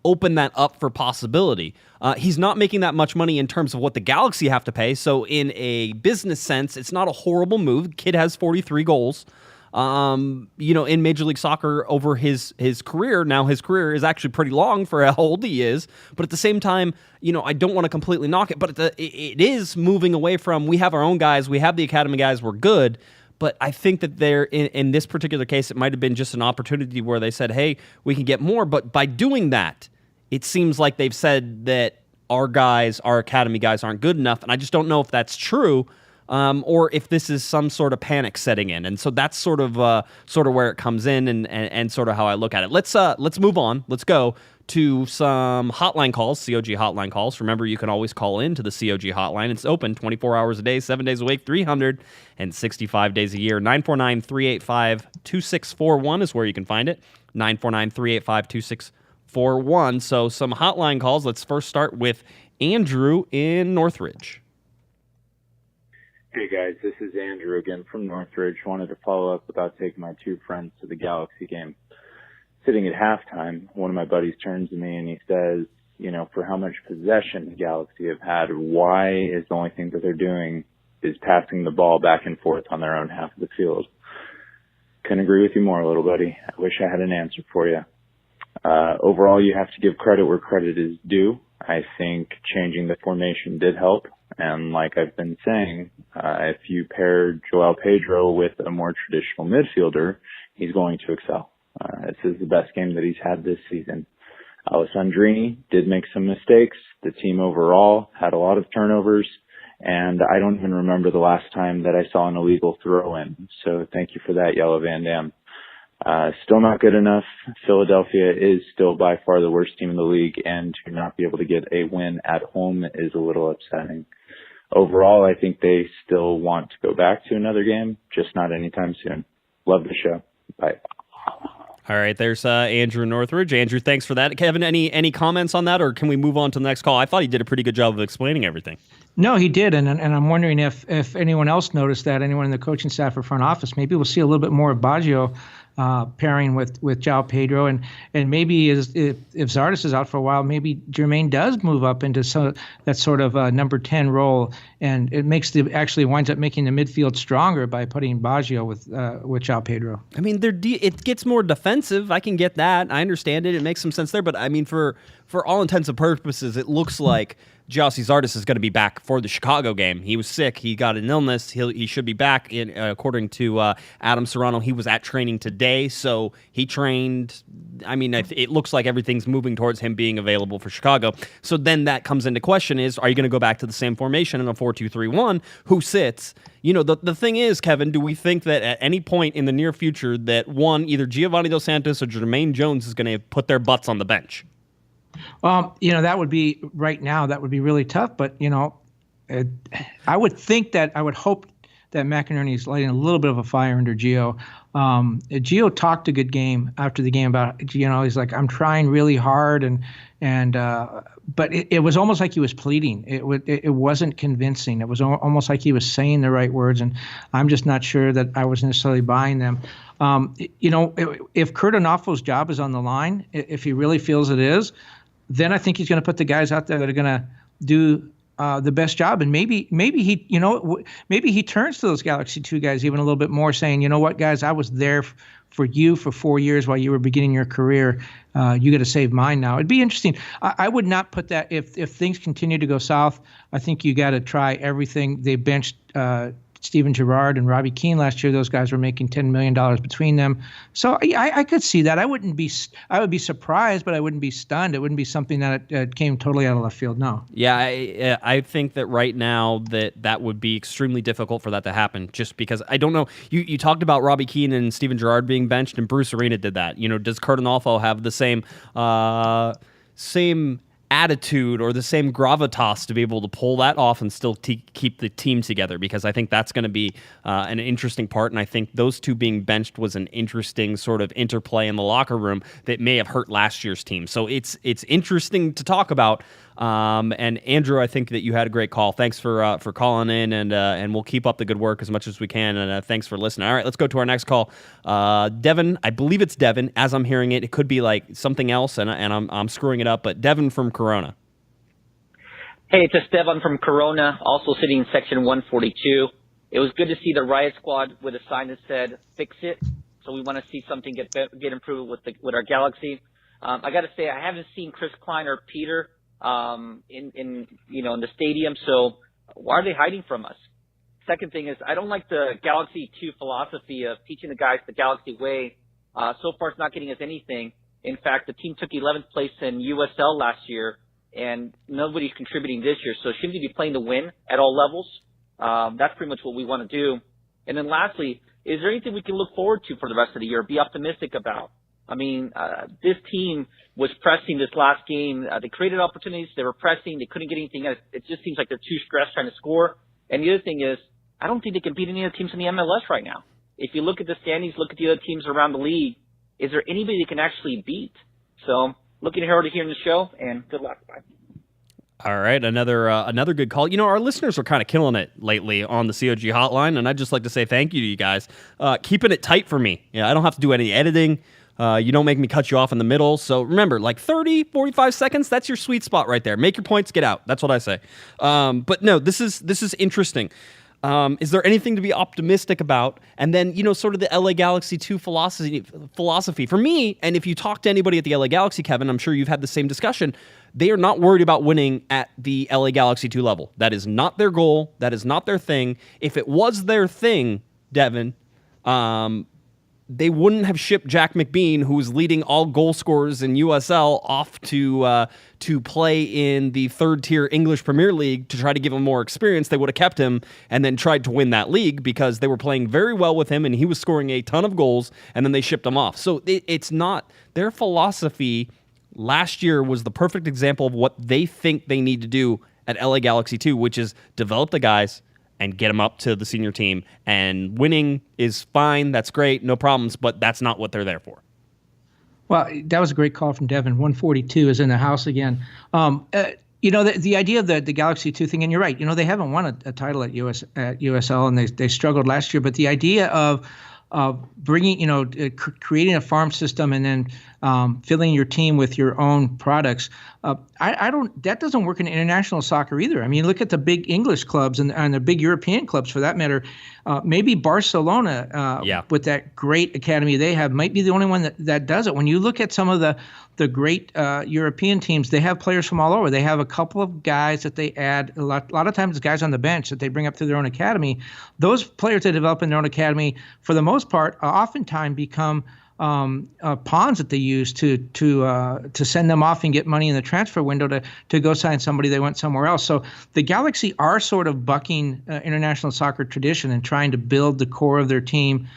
open that up for possibility. He's not making that much money in terms of what the Galaxy have to pay. So in a business sense, it's not a horrible move. The kid has 43 goals. In Major League Soccer over his career. Now his career is actually pretty long for how old he is, but at the same time, I don't want to completely knock it, but it is moving away from, we have our own guys, we have the academy guys, we're good. But I think that they're in this particular case, it might have been just an opportunity where they said, hey, we can get more. But by doing that, it seems like they've said that our academy guys aren't good enough. And I just don't know if that's true. Or if this is some sort of panic setting in. And so that's sort of where it comes in and sort of how I look at it. Let's move on. Let's go to some hotline calls, CoG hotline calls. Remember, you can always call in to the CoG hotline. It's open 24 hours a day, 7 days a week, 365 days a year. 949-385-2641 is where you can find it. 949-385-2641. So some hotline calls. Let's first start with Andrew in Northridge. Hey guys, this is Andrew again from Northridge. Wanted to follow up about taking my 2 friends to the Galaxy game. Sitting at halftime, one of my buddies turns to me and he says, for how much possession the Galaxy have had, why is the only thing that they're doing is passing the ball back and forth on their own half of the field? Couldn't agree with you more, little buddy. I wish I had an answer for you. Overall, you have to give credit where credit is due. I think changing the formation did help. And like I've been saying, if you pair João Pedro with a more traditional midfielder, he's going to excel. This is the best game that he's had this season. Alessandrini did make some mistakes. The team overall had a lot of turnovers. And I don't even remember the last time that I saw an illegal throw in. So thank you for that, Yellow Van Dam. Still not good enough. Philadelphia is still by far the worst team in the league, and to not be able to get a win at home is a little upsetting. Overall, I think they still want to go back to another game, just not anytime soon. Love the show. Bye. All right, there's Andrew Northridge. Andrew, thanks for that. Kevin, any comments on that, or can we move on to the next call? I thought he did a pretty good job of explaining everything. No, he did, and I'm wondering if anyone else noticed that, anyone in the coaching staff or front office. Maybe we'll see a little bit more of Baggio pairing with João Pedro, and maybe if Zardes is out for a while, maybe Jermaine does move up into that sort of number 10 role, and it actually winds up making the midfield stronger by putting Baggio with João Pedro. I mean, it gets more defensive. I can get that. I understand it. It makes some sense there. But I mean, for for all intents and purposes, it looks like Gyasi Zardes is going to be back for the Chicago game. He was sick. He got an illness. He should be back. According to Adam Serrano, he was at training today, so he trained. I mean, it looks like everything's moving towards him being available for Chicago. So then that comes into question is, are you going to go back to the same formation in a 4-2-3-1? Who sits? The thing is, Kevin, do we think that at any point in the near future that either Giovanni Dos Santos or Jermaine Jones is going to put their butts on the bench? That would be right now. That would be really tough. But I would hope that McInerney is lighting a little bit of a fire under Gio. Gio talked a good game after the game about he's like, I'm trying really hard but it was almost like he was pleading. It wasn't convincing. It was almost like he was saying the right words, and I'm just not sure that I was necessarily buying them. If Kurt Onofo's job is on the line, if he really feels it is, then I think he's going to put the guys out there that are going to do the best job. And maybe he turns to those Galaxy 2 guys even a little bit more, saying, you know what, guys, I was there for you for 4 years while you were beginning your career. You got to save mine now. It'd be interesting. I would not put that if things continue to go south. I think you got to try everything. They benched Steven Gerrard and Robbie Keane last year. Those guys were making $10 million between them. So I could see that. I would be surprised, but I wouldn't be stunned. It wouldn't be something that came totally out of left field. No. Yeah, I think that right now that would be extremely difficult for that to happen, just because I don't know. You talked about Robbie Keane and Steven Gerrard being benched, and Bruce Arena did that. Does Kurt Onofo have the same attitude or the same gravitas to be able to pull that off and still keep the team together? Because I think that's going to be an interesting part, and I think those two being benched was an interesting sort of interplay in the locker room that may have hurt last year's team. So it's interesting to talk about. And Andrew, I think that you had a great call. Thanks for calling in, and we'll keep up the good work as much as we can. And thanks for listening. All right, let's go to our next call. Devin, I believe it's Devin. As I'm hearing it, it could be like something else, and I'm screwing it up. But Devin from Corona. Hey, it's Esteban from Corona, also sitting in section 142. It was good to see the riot squad with a sign that said "Fix it." So we want to see something get improved with our Galaxy. I got to say, I haven't seen Chris Klein or Peter in the stadium. So why are they hiding from us? Second thing is, I don't like the Galaxy 2 philosophy of teaching the guys the Galaxy way. So far, it's not getting us anything. In fact, the team took 11th place in USL last year, and nobody's contributing this year. So shouldn't we be playing to win at all levels? That's pretty much what we want to do. And then lastly, is there anything we can look forward to for the rest of the year, be optimistic about? I mean, this team was pressing this last game. They created opportunities. They were pressing. They couldn't get anything. It just seems like they're too stressed trying to score. And the other thing is, I don't think they can beat any of the teams in the MLS right now. If you look at the standings, look at the other teams around the league, is there anybody they can actually beat? So looking forward to hearing the show, and good luck. Bye. All right, another good call. Our listeners are kind of killing it lately on the CoG Hotline, and I'd just like to say thank you to you guys. Keeping it tight for me. I don't have to do any editing. You don't make me cut you off in the middle. So remember, like 30, 45 seconds, that's your sweet spot right there. Make your points, get out. That's what I say. But no, this is interesting. Is there anything to be optimistic about? And then, sort of the LA Galaxy 2 philosophy. For me, and if you talk to anybody at the LA Galaxy, Kevin, I'm sure you've had the same discussion, they are not worried about winning at the LA Galaxy 2 level. That is not their goal. That is not their thing. If it was their thing, Devin, they wouldn't have shipped Jack McBean, who was leading all goal scorers in USL, off to play in the third-tier English Premier League to try to give him more experience. They would have kept him and then tried to win that league because they were playing very well with him and he was scoring a ton of goals, and then they shipped him off. So it's not their philosophy. Last year was the perfect example of what they think they need to do at LA Galaxy 2, which is develop the guys and get them up to the senior team. And winning is fine. That's great. No problems. But that's not what they're there for. Well, that was a great call from Devin. 142 is in the house again. The idea of the Galaxy 2 thing, and you're right, they haven't won a title at USL, and they struggled last year. But the idea of bringing, creating a farm system and then filling your team with your own products. That doesn't work in international soccer either. I mean, look at the big English clubs and the big European clubs for that matter. Maybe Barcelona, with that great academy they have, might be the only one that does it. When you look at some of the great European teams, they have players from all over. They have a couple of guys that they add. A lot of times, guys on the bench that they bring up through their own academy. Those players they develop in their own academy, for the most part, oftentimes become pawns that they use to send them off and get money in the transfer window to go sign somebody they went somewhere else. So the Galaxy are sort of bucking international soccer tradition and trying to build the core of their team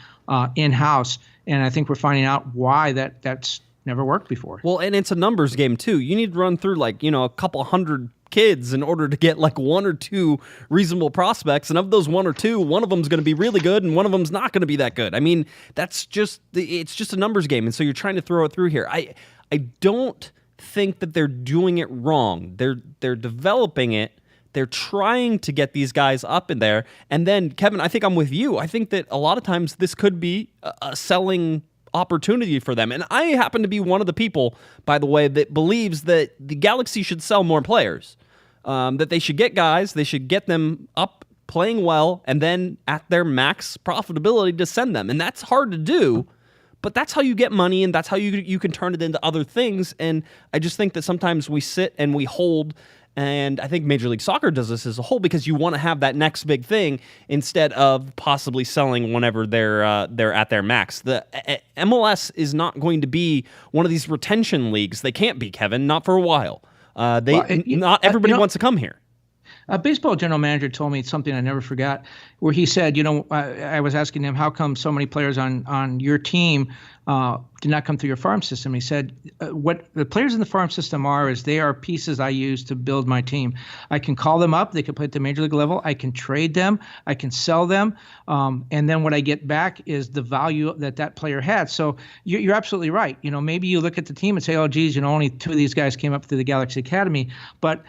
in-house. And I think we're finding out why that's never worked before. Well, and it's a numbers game too. You need to run through a couple hundred kids in order to get one or two reasonable prospects, and of those one or two, one of them is going to be really good and one of them's not going to be that good. I mean, it's just a numbers game, and so you're trying to throw it through here. I don't think that they're doing it wrong. They're developing it. They're trying to get these guys up in there, and then Kevin, I think I'm with you. I think that a lot of times this could be a selling opportunity for them. And I happen to be one of the people, by the way, that believes that the Galaxy should sell more players, that they should get guys, they should get them up playing well, and then at their max profitability to send them. And that's hard to do, but that's how you get money, and that's how you can turn it into other things. And I just think that sometimes we sit and we hold. And I think Major League Soccer does this as a whole because you want to have that next big thing instead of possibly selling whenever they're at their max. The MLS is not going to be one of these retention leagues. They can't be, Kevin, not for a while. Not everybody wants to come here. A baseball general manager told me something I never forgot, where he said, I was asking him, how come so many players on your team did not come through your farm system? He said, what the players in the farm system is they are pieces I use to build my team. I can call them up. They can play at the major league level. I can trade them. I can sell them. And then what I get back is the value that player had. So you're absolutely right. Maybe you look at the team and say, oh, geez, only two of these guys came up through the Galaxy Academy. But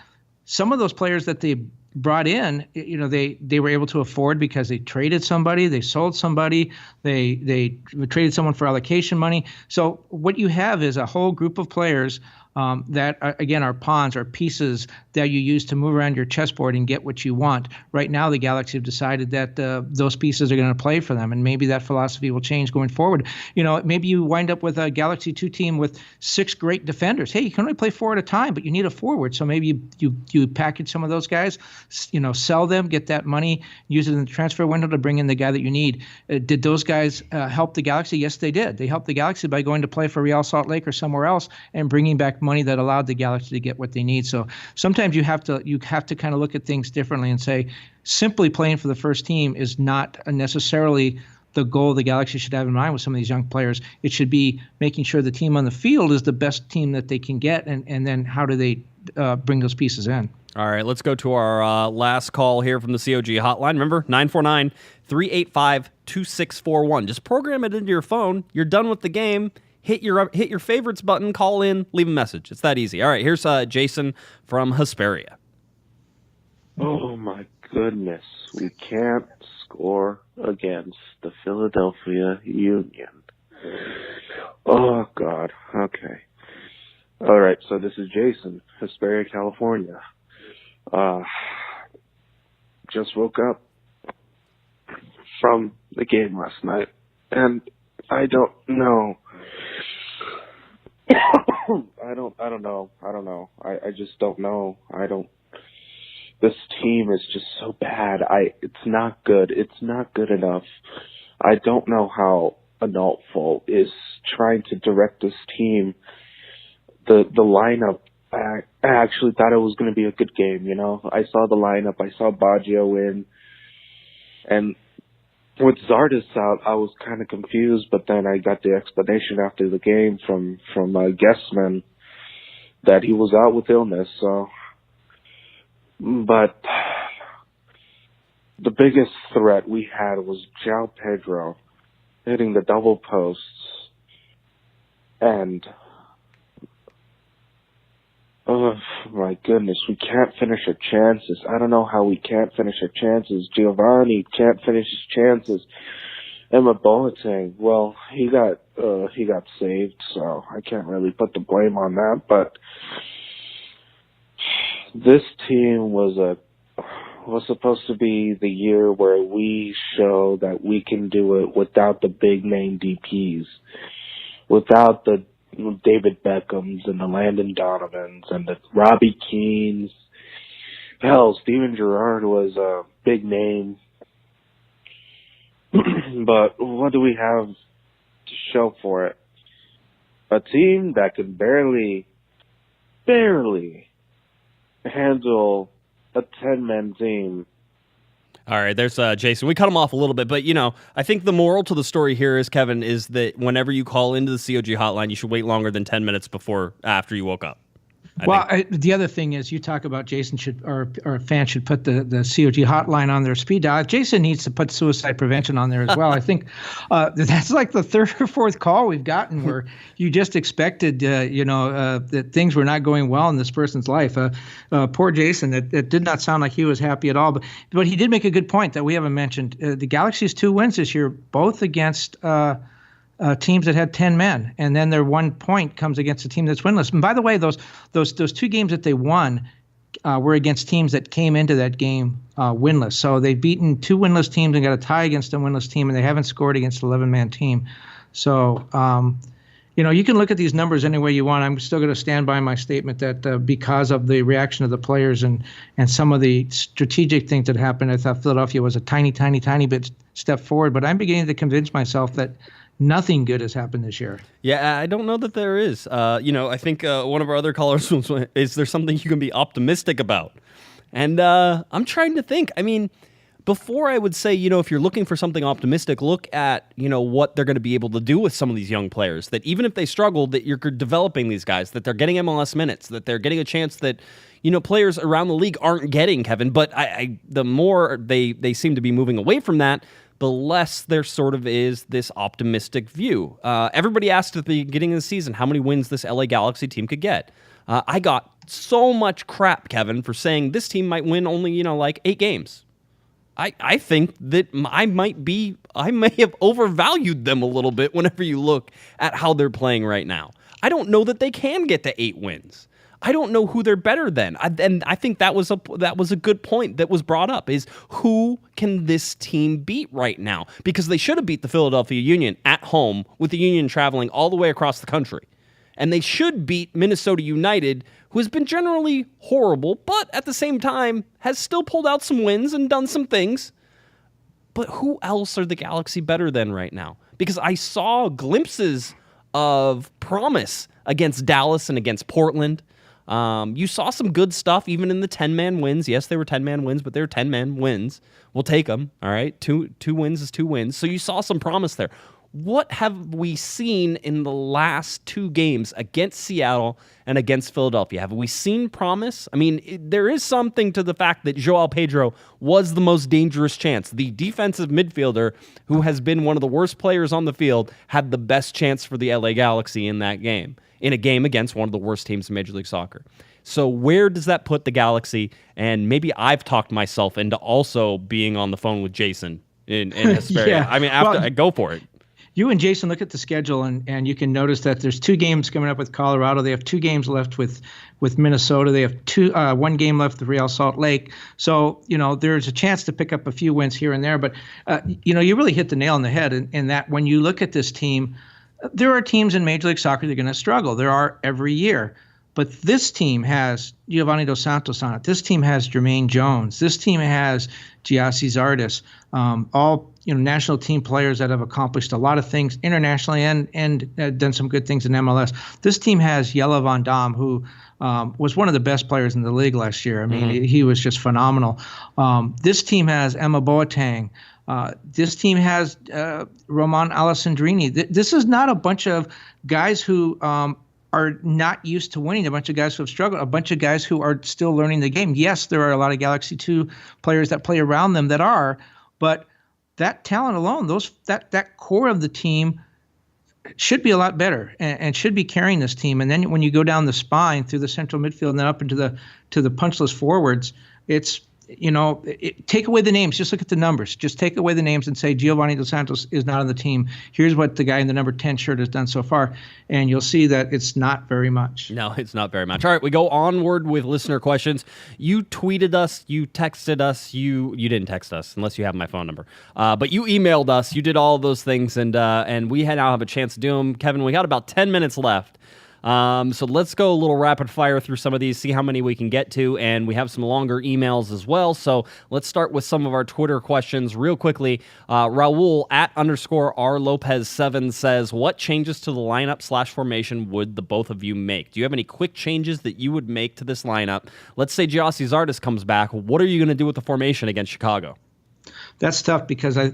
some of those players that they brought in, they were able to afford because they traded somebody, they sold somebody, they traded someone for allocation money. So what you have is a whole group of players that, again, are pawns, are pieces that you use to move around your chessboard and get what you want. Right now, the Galaxy have decided that those pieces are going to play for them, and maybe that philosophy will change going forward. Maybe you wind up with a Galaxy 2 team with 6 great defenders. Hey, you can only play 4 at a time, but you need a forward. So maybe you package some of those guys, sell them, get that money, use it in the transfer window to bring in the guy that you need. Did those guys help the Galaxy? Yes, they did. They helped the Galaxy by going to play for Real Salt Lake or somewhere else and bringing back money that allowed the Galaxy to get what they need. So sometimes you have to kind of look at things differently and say simply playing for the first team is not necessarily the goal the Galaxy should have in mind with some of these young players. It should be making sure the team on the field is the best team that they can get, and then how do they bring those pieces in. All right, let's go to our last call here from the CoG hotline. Remember, 949-385-2641. Just program it into your phone. You're done with the game. Hit your favorites button, call in, leave a message. It's that easy. All right, here's Jason from Hesperia. Oh, my goodness. We can't score against the Philadelphia Union. Oh, God. Okay. All right, so this is Jason, Hesperia, California. Just woke up from the game last night, and I don't know. I don't know. I just don't know. This team is just so bad. It's not good. It's not good enough. I don't know how Anatol is trying to direct this team. The lineup, I actually thought it was going to be a good game, I saw the lineup. I saw Baggio in. And with Zardes out, I was kind of confused, but then I got the explanation after the game from Guesman that he was out with illness. So, but the biggest threat we had was João Pedro hitting the double posts, and oh my goodness, we can't finish our chances. I don't know how we can't finish our chances. Giovani can't finish his chances. Emma Boateng, well, he got saved, so I can't really put the blame on that. But this team was supposed to be the year where we show that we can do it without the big name DPs, without the David Beckhams and the Landon Donovans and the Robbie Keanes. Hell, Steven Gerrard was a big name. But what do we have to show for it? A team that can barely handle a 10-man team. All right, there's Jason. We cut him off a little bit, but, I think the moral to the story here is, Kevin, is that whenever you call into the CoG hotline, you should wait longer than 10 minutes after you woke up. The other thing is, you talk about Jason or fans should put the CoG hotline on their speed dial. Jason needs to put suicide prevention on there as well. I think that's like the third or fourth call we've gotten where you just expected, that things were not going well in this person's life. Poor Jason, it did not sound like he was happy at all. But he did make a good point that we haven't mentioned. The Galaxy's 2 wins this year, both against teams that had 10 men, and then their 1 point comes against a team that's winless. And by the way, those 2 games that they won were against teams that came into that game winless. So they've beaten 2 winless teams and got a tie against a winless team, and they haven't scored against an 11-man team. So, you can look at these numbers any way you want. I'm still going to stand by my statement that because of the reaction of the players and some of the strategic things that happened, I thought Philadelphia was a tiny bit step forward. But I'm beginning to convince myself that nothing good has happened this year. Yeah, I don't know that there is. I think one of our other callers was, is there something you can be optimistic about? And I'm trying to think. I mean, before I would say, if you're looking for something optimistic, look at, what they're going to be able to do with some of these young players, that even if they struggle, that you're developing these guys, that they're getting MLS minutes, that they're getting a chance that, players around the league aren't getting, Kevin. But the more they seem to be moving away from that, the less there sort of is this optimistic view. Everybody asked at the beginning of the season how many wins this LA Galaxy team could get. I got so much crap, Kevin, for saying this team might win only, 8 games. I think that I may have overvalued them a little bit whenever you look at how they're playing right now. I don't know that they can get to 8 wins. I don't know who they're better than. And I think that was a good point that was brought up, is who can this team beat right now? Because they should have beat the Philadelphia Union at home, with the Union traveling all the way across the country. And they should beat Minnesota United, who has been generally horrible, but at the same time has still pulled out some wins and done some things. But who else are the Galaxy better than right now? Because I saw glimpses of promise against Dallas and against Portland. You saw some good stuff even in the 10-man wins. Yes, they were 10-man wins, but they were 10-man wins. We'll take them, all right? Two wins is 2 wins. So you saw some promise there. What have we seen in the last 2 games against Seattle and against Philadelphia? Have we seen promise? I mean, there is something to the fact that João Pedro was the most dangerous chance. The defensive midfielder, who has been one of the worst players on the field, had the best chance for the LA Galaxy in that game, in a game against one of the worst teams in Major League Soccer. So where does that put the Galaxy? And maybe I've talked myself into also being on the phone with Jason in Hesperia. Yeah. I mean, I go for it. You and Jason look at the schedule, and you can notice that there's 2 games coming up with Colorado. They have 2 games left with Minnesota. They have 1 game left with Real Salt Lake. So, there's a chance to pick up a few wins here and there. But, you really hit the nail on the head in that when you look at this team, there are teams in Major League Soccer that are going to struggle. There are every year. But this team has Giovanni dos Santos on it. This team has Jermaine Jones. This team has Giassi Zardes, all national team players that have accomplished a lot of things internationally and done some good things in MLS. This team has Jelle Van Damme, who was one of the best players in the league last year. I mean, he was just phenomenal. This team has Emma Boateng. This team has Roman Alessandrini. This is not a bunch of guys who are not used to winning, a bunch of guys who have struggled, a bunch of guys who are still learning the game. Yes, there are a lot of Galaxy 2 players that play around them that are, but that talent alone, that core of the team should be a lot better and should be carrying this team. And then when you go down the spine through the central midfield and then up into the punchless forwards, it's take away the names. Just look at the numbers. Just take away the names and say Giovanni Dos Santos is not on the team. Here's what the guy in the number 10 shirt has done so far. And you'll see that it's not very much. No, it's not very much. All right, we go onward with listener questions. You tweeted us. You texted us. You didn't text us unless you have my phone number. But you emailed us. You did all of those things, and we now have a chance to do them. Kevin, we got about 10 minutes left. So let's go a little rapid fire through some of these, see how many we can get to, and we have some longer emails as well. So let's start with some of our Twitter questions real quickly. Raul @_R_Lopez7 says, what changes to the lineup / formation would the both of you make? Do you have any quick changes that you would make to this lineup? Let's say Gyasi Zardes comes back. What are you going to do with the formation against Chicago? That's tough because I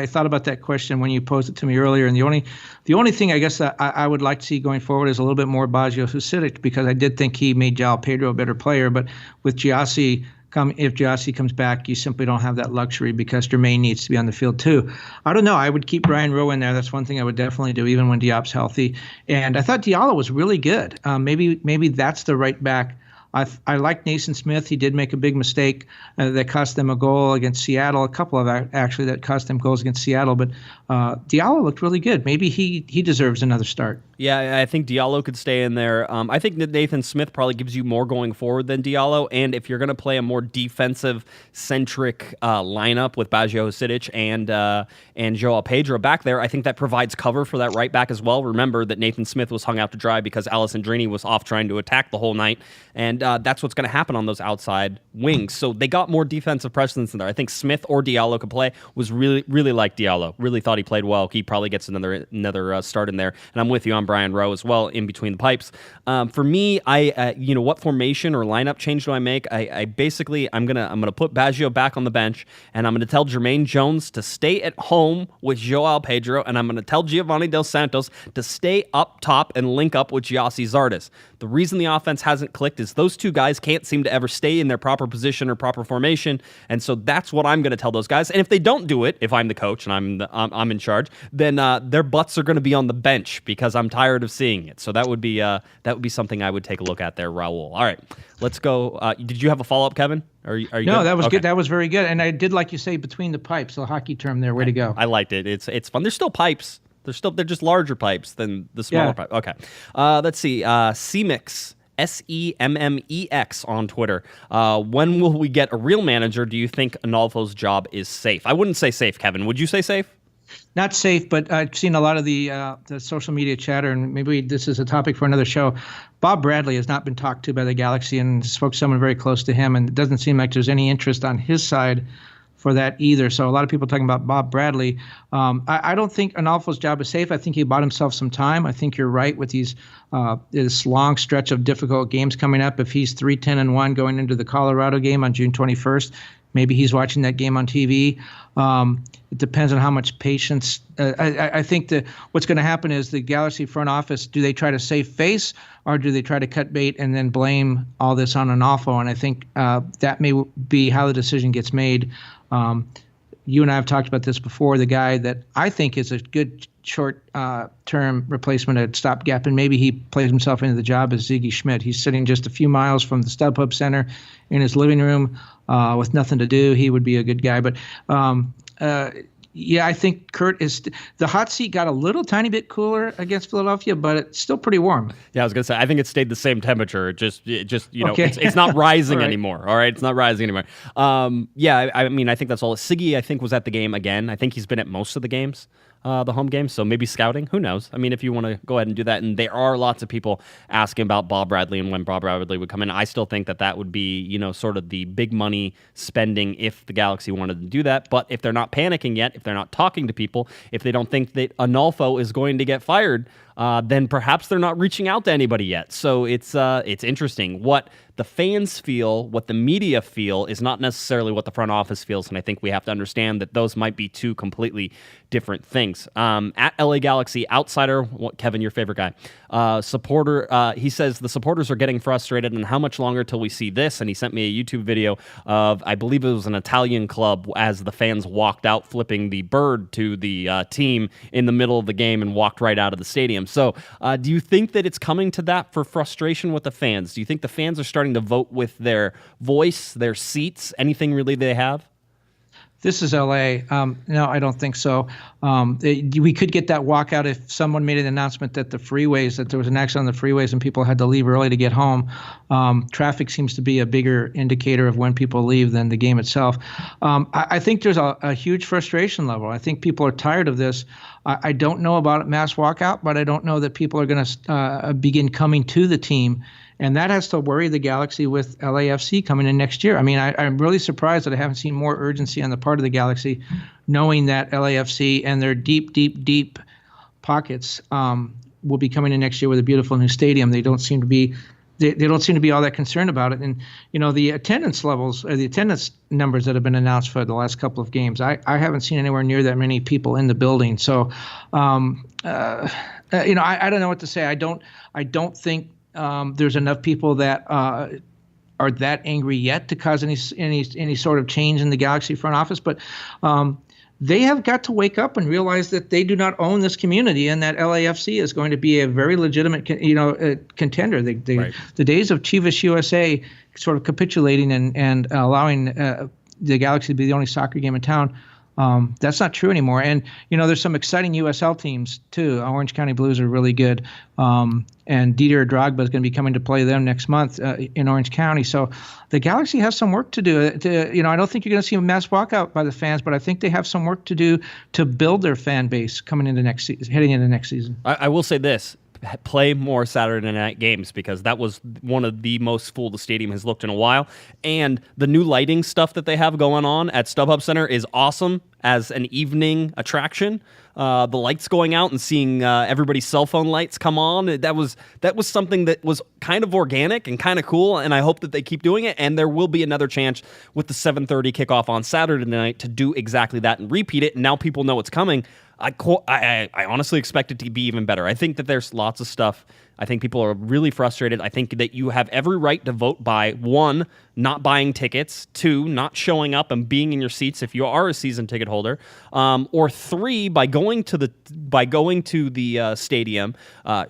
thought about that question when you posed it to me earlier, and the only thing I guess that I would like to see going forward is a little bit more Baggio Husidic, because I did think he made João Pedro a better player, but with Gyasi if Gyasi comes back, you simply don't have that luxury because Jermaine needs to be on the field too. I don't know. I would keep Brian Rowe in there. That's one thing I would definitely do, even when Diop's healthy. And I thought Diallo was really good. Maybe that's the right back. I like Nathan Smith. He did make a big mistake that cost them a goal against Seattle. A couple of actually that cost them goals against Seattle. But Diallo looked really good. Maybe he deserves another start. Yeah, I think Diallo could stay in there. I think that Nathan Smith probably gives you more going forward than Diallo. And if you're going to play a more defensive-centric lineup with Baggio Husidic and João Pedro back there, I think that provides cover for that right back as well. Remember that Nathan Smith was hung out to dry because Alessandrini was off trying to attack the whole night. And that's what's going to happen on those outside wings. So they got more defensive presence in there. I think Smith or Diallo could play. Was really, really like Diallo. Really thought he played well. He probably gets another start in there. And I'm with you on Brian Rowe as well in between the pipes. For me, what formation or lineup change do I make? I'm gonna put Baggio back on the bench, and I'm gonna tell Jermaine Jones to stay at home with João Pedro, and I'm gonna tell Giovanni Dos Santos to stay up top and link up with Gyasi Zardes. The reason the offense hasn't clicked is those two guys can't seem to ever stay in their proper position or proper formation, and so that's what I'm going to tell those guys. And if they don't do it, if I'm the coach and I'm in charge, then their butts are going to be on the bench because I'm tired of seeing it. So that would be something I would take a look at there, Raul. All right, let's go. Did you have a follow-up, Kevin? Are you no, good? That was okay. Good. That was very good, and I did like you say between the pipes, the hockey term there. Way to go! I liked it. It's fun. There's still pipes. They're just larger pipes than the smaller pipe. Okay. Let's see. CMix. SEMMEX on Twitter. When will we get a real manager? Do you think Anolfo's job is safe? I wouldn't say safe, Kevin. Would you say safe? Not safe, but I've seen a lot of the social media chatter, and maybe this is a topic for another show. Bob Bradley has not been talked to by the Galaxy, and spoke to someone very close to him, and it doesn't seem like there's any interest on his side for that either. So a lot of people talking about Bob Bradley. I don't think Anolfo's job is safe. I think he bought himself some time. I think you're right with this long stretch of difficult games coming up. If he's 3-10-1 going into the Colorado game on June 21st, maybe he's watching that game on TV. It depends on how much patience. I think that what's going to happen is the Galaxy front office, do they try to save face or do they try to cut bait and then blame all this on Anolfo? And I think that may be how the decision gets made. You and I have talked about this before. The guy that I think is a good short-term replacement at stopgap, and maybe he plays himself into the job, is Ziggy Schmidt. He's sitting just a few miles from the StubHub Center in his living room with nothing to do. He would be a good guy. But, I think Kurt is – the hot seat got a little tiny bit cooler against Philadelphia, but it's still pretty warm. Yeah, I was going to say, I think it stayed the same temperature. It just okay. it's not rising right. anymore. All right, it's not rising anymore. I think that's all. Siggy, I think, was at the game again. I think he's been at most of the games. The home game, so maybe scouting. Who knows? I mean, if you want to go ahead and do that, and there are lots of people asking about Bob Bradley and when Bob Bradley would come in. I still think that would be, sort of the big money spending if the Galaxy wanted to do that. But if they're not panicking yet, if they're not talking to people, if they don't think that Anolfo is going to get fired, then perhaps they're not reaching out to anybody yet. So it's interesting. What the fans feel, what the media feel, is not necessarily what the front office feels, and I think we have to understand that those might be two completely different things. At LA Galaxy Outsider, Kevin, your favorite guy, supporter, he says the supporters are getting frustrated, and how much longer till we see this? And he sent me a YouTube video of, I believe it was an Italian club, as the fans walked out flipping the bird to the team in the middle of the game and walked right out of the stadium. So do you think that it's coming to that for frustration with the fans? Do you think the fans are starting to vote with their voice, their seats, anything really they have? This is LA. No, I don't think so. We could get that walkout if someone made an announcement that that there was an accident on the freeways and people had to leave early to get home. Traffic seems to be a bigger indicator of when people leave than the game itself. I think there's a huge frustration level. I think people are tired of this. I don't know about mass walkout, but I don't know that people are going to begin coming to the team. And that has to worry the Galaxy with LAFC coming in next year. I mean, I'm really surprised that I haven't seen more urgency on the part of the Galaxy, knowing that LAFC and their deep, deep, deep pockets will be coming in next year with a beautiful new stadium. They don't seem to be all that concerned about it. And the attendance levels, or the attendance numbers that have been announced for the last couple of games, I haven't seen anywhere near that many people in the building. So, I don't know what to say. I don't think there's enough people that are that angry yet to cause any sort of change in the Galaxy front office. But they have got to wake up and realize that they do not own this community, and that LAFC is going to be a very legitimate, contender. The days of Chivas USA sort of capitulating and allowing the Galaxy to be the only soccer game in town, that's not true anymore. And, there's some exciting USL teams, too. Orange County Blues are really good. And Didier Drogba is going to be coming to play them next month in Orange County. So the Galaxy has some work to do. I don't think you're going to see a mass walkout by the fans, but I think they have some work to do to build their fan base heading into next season. I will say this. Play more Saturday night games, because that was one of the most full the stadium has looked in a while. And the new lighting stuff that they have going on at StubHub Center is awesome as an evening attraction. The lights going out and seeing everybody's cell phone lights come on, that was something that was kind of organic and kind of cool, and I hope that they keep doing it. And there will be another chance with the 7:30 kickoff on Saturday night to do exactly that and repeat it. And now people know it's coming. I honestly expect it to be even better. I think that there's lots of stuff. I think people are really frustrated. I think that you have every right to vote by, 1, not buying tickets, 2, not showing up and being in your seats if you are a season ticket holder, or 3, by going to the stadium,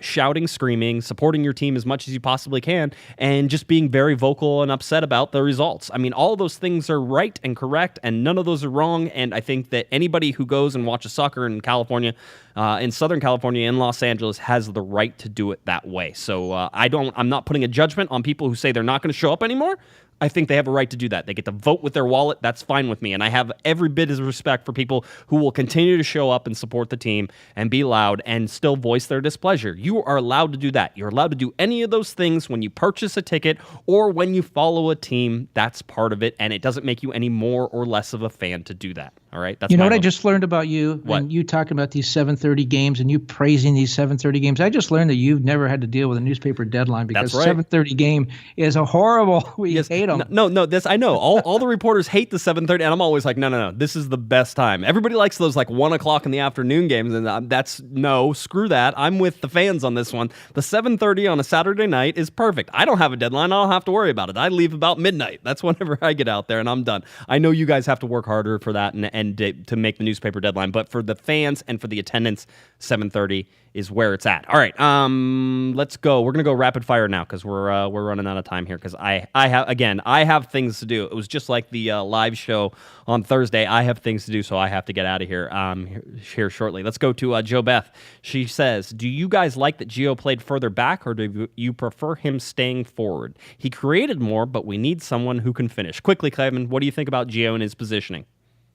shouting, screaming, supporting your team as much as you possibly can, and just being very vocal and upset about the results. I mean, all of those things are right and correct, and none of those are wrong. And I think that anybody who goes and watches soccer in California, in Southern California, in Los Angeles, has the right to do it that way. So I'm not putting a judgment on people who say they're not going to show up anymore. I think they have a right to do that. They get to vote with their wallet. That's fine with me. And I have every bit of respect for people who will continue to show up and support the team and be loud and still voice their displeasure. You are allowed to do that. You're allowed to do any of those things when you purchase a ticket or when you follow a team. That's part of it. And it doesn't make you any more or less of a fan to do that. All right. That's what I just learned about you, and you talking about these 7:30 games and you praising these 7:30 games. I just learned that you've never had to deal with a newspaper deadline, because 7:30 game is a horrible. We hate them. No. This I know. All the reporters hate the 7:30, and I'm always like, no. This is the best time. Everybody likes those 1 o'clock in the afternoon games, and screw that. I'm with the fans on this one. The 7:30 on a Saturday night is perfect. I don't have a deadline. I don't have to worry about it. I leave about midnight. That's whenever I get out there, and I'm done. I know you guys have to work harder for that and to make the newspaper deadline, but for the fans and for the attendance, 7:30 is where it's at. All right, let's go. We're gonna go rapid fire now because we're running out of time here. Because I have things to do. It was just like the live show on Thursday. I have things to do, so I have to get out of here here shortly. Let's go to Joe Beth. She says, "Do you guys like that Gio played further back, or do you prefer him staying forward? He created more, but we need someone who can finish." Quickly, Kevin, what do you think about Gio and his positioning?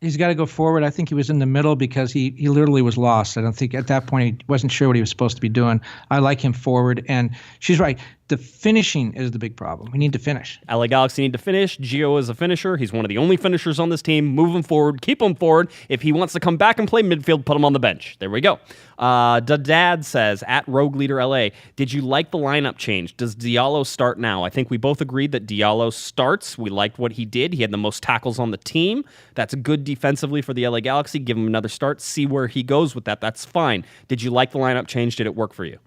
He's got to go forward. I think he was in the middle because he literally was lost. I don't think at that point he wasn't sure what he was supposed to be doing. I like him forward, and she's right. The finishing is the big problem. We need to finish. LA Galaxy need to finish. Gio is a finisher. He's one of the only finishers on this team. Move him forward. Keep him forward. If he wants to come back and play midfield, put him on the bench. There we go. Dad says, at Rogue Leader LA, did you like the lineup change? Does Diallo start now? I think we both agreed that Diallo starts. We liked what he did. He had the most tackles on the team. That's good defensively for the LA Galaxy. Give him another start. See where he goes with that. That's fine. Did you like the lineup change? Did it work for you?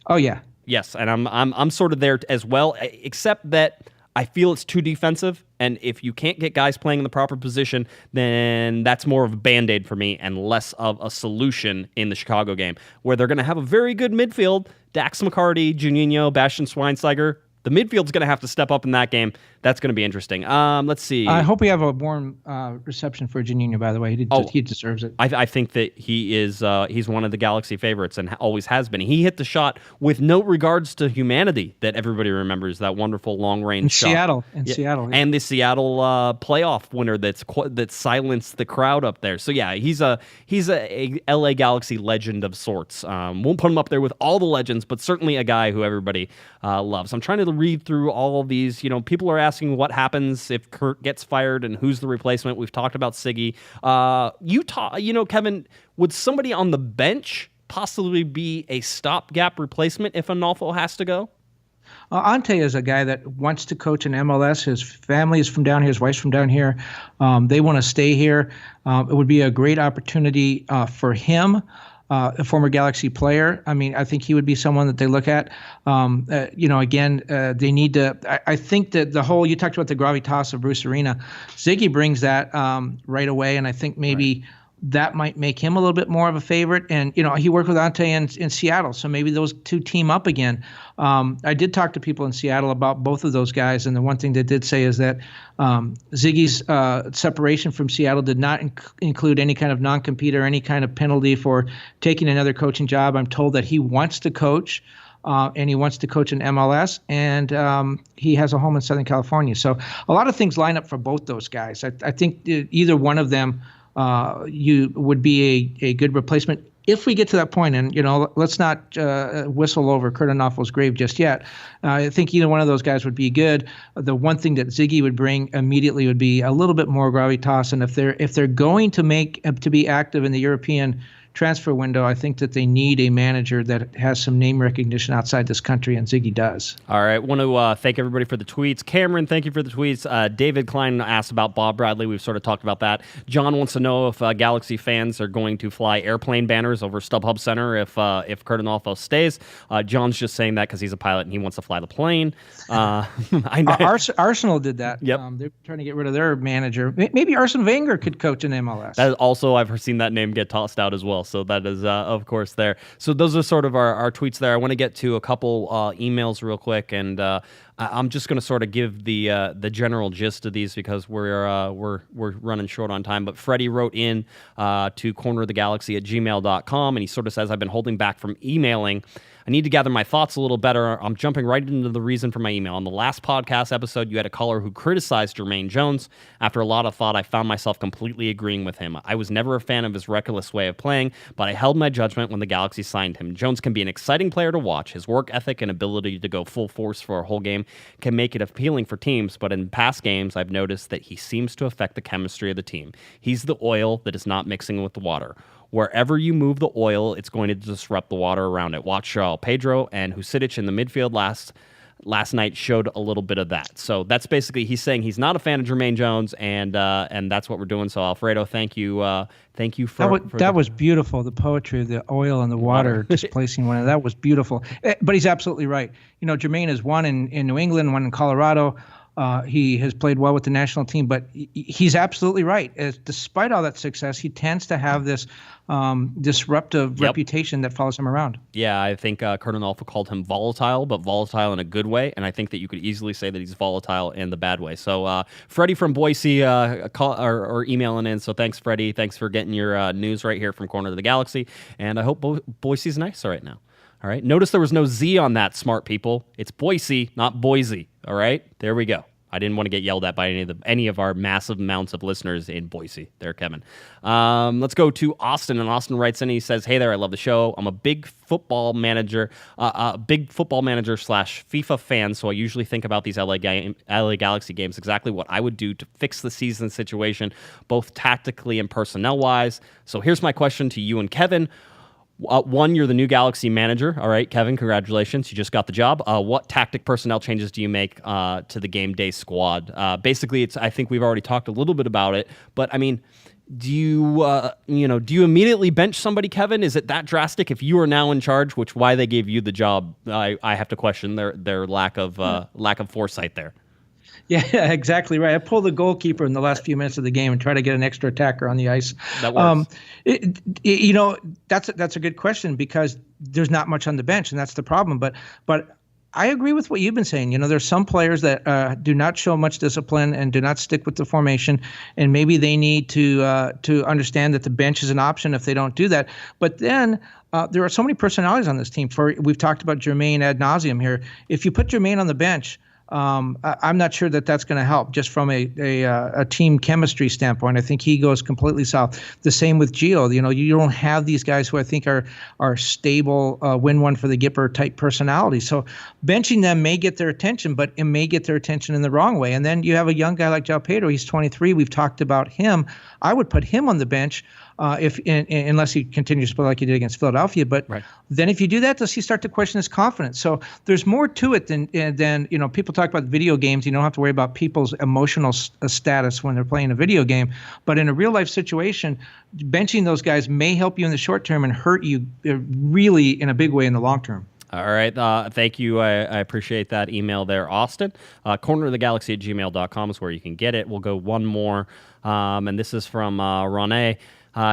Oh, yeah. Yes, and I'm sort of there as well, except that I feel it's too defensive, and if you can't get guys playing in the proper position, then that's more of a Band-Aid for me and less of a solution in the Chicago game, where they're going to have a very good midfield. Dax McCarty, Juninho, Bastian Schweinsteiger. The midfield's going to have to step up in that game. That's going to be interesting. Let's see. I hope we have a warm reception for Juninho, by the way. He deserves it. I think that he is he's one of the Galaxy favorites and always has been. He hit the shot with no regards to humanity that everybody remembers, that wonderful long-range shot. In Seattle. And the Seattle playoff winner that silenced the crowd up there. So, yeah, he's a LA Galaxy legend of sorts. Won't put him up there with all the legends, but certainly a guy who everybody loves. I'm trying to read through all of these. People are asking what happens if Kurt gets fired and who's the replacement. We've talked about Siggy. Kevin, would somebody on the bench possibly be a stopgap replacement if Anolfo has to go? Ante is a guy that wants to coach in MLS. His family is from down here. His wife's from down here. They want to stay here. It would be a great opportunity for him. A former Galaxy player. I mean, I think he would be someone that they look at. They need to. I think that you talked about the gravitas of Bruce Arena. Ziggy brings that right away, and I think maybe that might make him a little bit more of a favorite. And he worked with Ante in Seattle, so maybe those two team up again. I did talk to people in Seattle about both of those guys, and the one thing they did say is that Ziggy's separation from Seattle did not include any kind of non-compete or any kind of penalty for taking another coaching job. I'm told that he wants to coach. And he wants to coach in MLS, and he has a home in Southern California. So a lot of things line up for both those guys. I think either one of them you would be a good replacement if we get to that point. And let's not whistle over Kurt Anolfo's grave just yet. I think either one of those guys would be good. The one thing that Ziggy would bring immediately would be a little bit more gravitas. And if they're going to be active in the European transfer window, I think that they need a manager that has some name recognition outside this country, and Ziggy does. All right. Want to thank everybody for the tweets. Cameron, thank you for the tweets. David Klein asked about Bob Bradley. We've sort of talked about that. John wants to know if Galaxy fans are going to fly airplane banners over StubHub Center if Kurt Anolfo stays. John's just saying that because he's a pilot and he wants to fly the plane. I know. Arsenal did that. Yep. They're trying to get rid of their manager. Maybe Arsene Wenger could coach in MLS. That also, I've seen that name get tossed out as well. So that is, of course, there. So those are sort of our tweets there. I want to get to a couple emails real quick, and I'm just going to sort of give the general gist of these because we're running short on time. But Freddie wrote in to cornerofthegalaxy@gmail.com, and he sort of says, I've been holding back from emailing. I need to gather my thoughts a little better. I'm jumping right into the reason for my email. On the last podcast episode, you had a caller who criticized Jermaine Jones. After a lot of thought, I found myself completely agreeing with him. I was never a fan of his reckless way of playing, but I held my judgment when the Galaxy signed him. Jones can be an exciting player to watch. His work ethic and ability to go full force for a whole game can make it appealing for teams, but in past games, I've noticed that he seems to affect the chemistry of the team. He's the oil that is not mixing with the water. Wherever you move the oil, it's going to disrupt the water around it. Watch João Pedro and Husidic in the midfield last night showed a little bit of that. So that's basically, he's saying he's not a fan of Jermaine Jones, and that's what we're doing. So Alfredo, thank you for that was beautiful. The poetry of the oil and the water displacing one another. That was beautiful. But he's absolutely right. Jermaine has won in New England, won in Colorado. He has played well with the national team, but he's absolutely right. Despite all that success, he tends to have this disruptive reputation that follows him around. Yeah, I think Kurt Anolfo called him volatile, but volatile in a good way, and I think that you could easily say that he's volatile in the bad way. So Freddie from Boise or emailing in, so thanks, Freddie. Thanks for getting your news right here from Corner of the Galaxy, and I hope Boise's nice right now. All right. Notice there was no Z on that, smart people. It's Boise, not Boise. All right. There we go. I didn't want to get yelled at by any of our massive amounts of listeners in Boise. There, Kevin. Let's go to Austin. And Austin writes in. He says, "Hey there, I love the show. I'm a big football manager, /FIFA fan. So I usually think about these LA Galaxy games, exactly what I would do to fix the season situation, both tactically and personnel wise. So here's my question to you and Kevin." One, you're the new Galaxy manager. All right, Kevin, congratulations. You just got the job. What tactic personnel changes do you make to the game day squad? Basically, I think we've already talked a little bit about it, but I mean, do you immediately bench somebody, Kevin? Is it that drastic if you are now in charge, which why they gave you the job? I have to question their lack of foresight there. Yeah, exactly right. I pull the goalkeeper in the last few minutes of the game and try to get an extra attacker on the ice. That works. That's a good question because there's not much on the bench, and that's the problem. But I agree with what you've been saying. There's some players that do not show much discipline and do not stick with the formation, and maybe they need to understand that the bench is an option if they don't do that. But then there are so many personalities on this team. We've talked about Jermaine ad nauseum here. If you put Jermaine on the bench, I'm not sure that that's going to help just from a team chemistry standpoint. I think he goes completely south. The same with Gio. You don't have these guys who I think are stable, win one for the Gipper type personalities. So benching them may get their attention, but it may get their attention in the wrong way. And then you have a young guy like João Pedro. He's 23. We've talked about him. I would put him on the bench unless he continues to play like he did against Philadelphia. But then if you do that, does he start to question his confidence? So there's more to it than people talk about video games. You don't have to worry about people's emotional status when they're playing a video game. But in a real life situation, benching those guys may help you in the short term and hurt you really in a big way in the long term. All right. Thank you. I appreciate that email there, Austin. cornerofthegalaxy@gmail.com is where you can get it. We'll go one more. And this is from Rene.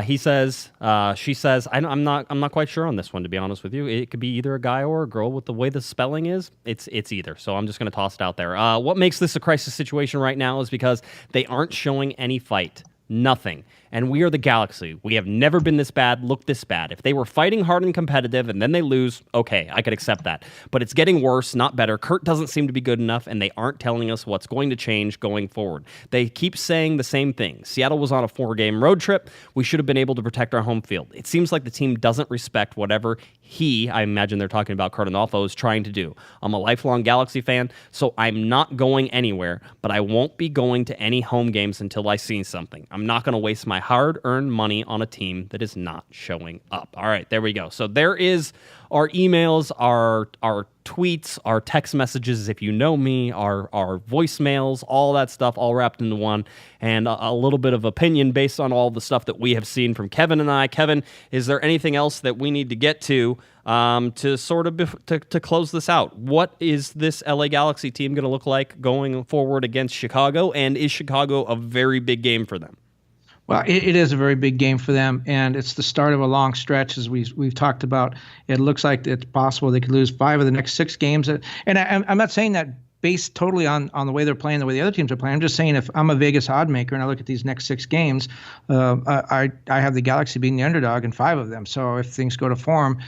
She says, I'm not quite sure on this one, to be honest with you. It could be either a guy or a girl. With the way the spelling is, it's either. So I'm just going to toss it out there. What makes this a crisis situation right now is because they aren't showing any fight. Nothing. And we are the Galaxy. We have never been this bad, looked this bad. If they were fighting hard and competitive and then they lose, okay, I could accept that. But it's getting worse, not better. Kurt doesn't seem to be good enough, and they aren't telling us what's going to change going forward. They keep saying the same thing. Seattle was on a 4-game road trip. We should have been able to protect our home field. It seems like the team doesn't respect whatever I imagine they're talking about Cardinalfo, is trying to do. I'm a lifelong Galaxy fan, so I'm not going anywhere, but I won't be going to any home games until I see something. I'm not going to waste my hard-earned money on a team that is not showing up. All right, there we go. So there is our emails, our tweets, our text messages, if you know me, our voicemails, all that stuff, all wrapped into one, and a little bit of opinion based on all the stuff that we have seen from Kevin and I. Kevin, is there anything else that we need to get to sort of to close this out? What is this LA Galaxy team going to look like going forward against Chicago, and is Chicago a very big game for them? Well, it is a very big game for them, and it's the start of a long stretch, as we've talked about. It looks like it's possible they could lose 5 of the next 6 games. And I'm not saying that based totally on the way they're playing, the way the other teams are playing. I'm just saying if I'm a Vegas odd maker and I look at these next 6 games, I have the Galaxy being the underdog in 5 of them. So if things go to form,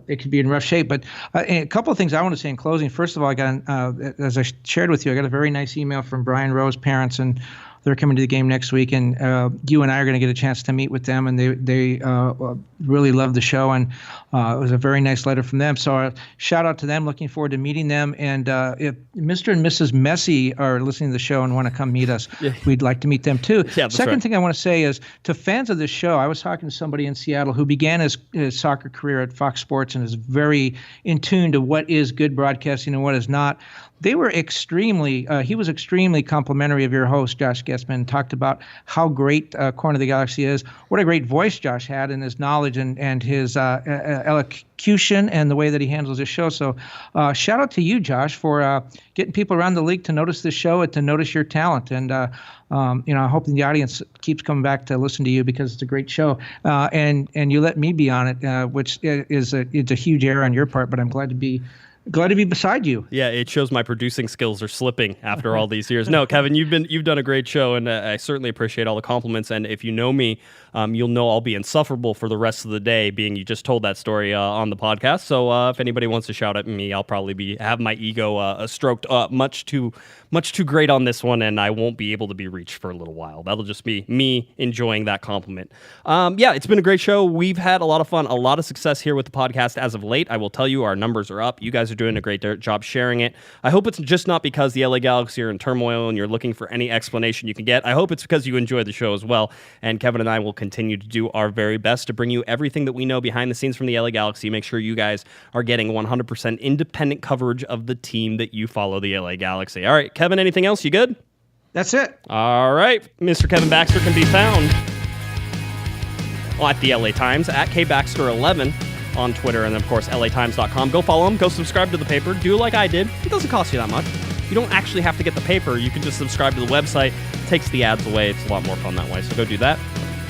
it could be in rough shape. But a couple of things I want to say in closing. First of all, I got, as I shared with you, I got a very nice email from Brian Rowe's parents, and they're coming to the game next week, and you and I are going to get a chance to meet with them, and they really love the show, and it was a very nice letter from them. So shout out to them. Looking forward to meeting them. And if Mr. and Mrs. Messi are listening to the show and want to come meet us, we'd like to meet them too. Yeah, Second thing I want to say is to fans of this show, I was talking to somebody in Seattle who began his soccer career at Fox Sports and is very in tune to what is good broadcasting and what is not. They were he was extremely complimentary of your host, Josh Guesman, talked about how great Corner of the Galaxy is, what a great voice Josh had, and his knowledge and his elocution and the way that he handles his show. So shout out to you, Josh, for getting people around the league to notice this show and to notice your talent. And I hope the audience keeps coming back to listen to you because it's a great show. And you let me be on it, which is a huge error on your part, but I'm glad to be beside you. Yeah, it shows my producing skills are slipping after all these years. No, Kevin, you've done a great show, and I certainly appreciate all the compliments. And if you know me, you'll know I'll be insufferable for the rest of the day, being you just told that story on the podcast. So if anybody wants to shout at me, I'll probably have my ego stroked much too great on this one, and I won't be able to be reached for a little while. That'll just be me enjoying that compliment. It's been a great show. We've had a lot of fun, a lot of success here with the podcast as of late. I will tell you, our numbers are up. You guys are doing a great job sharing it. I hope it's just not because the LA Galaxy are in turmoil and you're looking for any explanation you can get. I hope it's because you enjoy the show as well. And Kevin and I will continue to do our very best to bring you everything that we know behind the scenes from the LA Galaxy. Make sure you guys are getting 100% independent coverage of the team that you follow, the LA Galaxy. All right, Kevin, anything else? You good? That's it. All right. Mr. Kevin Baxter can be found at the LA Times, at KBaxter11 on Twitter, and of course, LATimes.com. Go follow him. Go subscribe to the paper. Do like I did. It doesn't cost you that much. You don't actually have to get the paper. You can just subscribe to the website. It takes the ads away. It's a lot more fun that way, so go do that.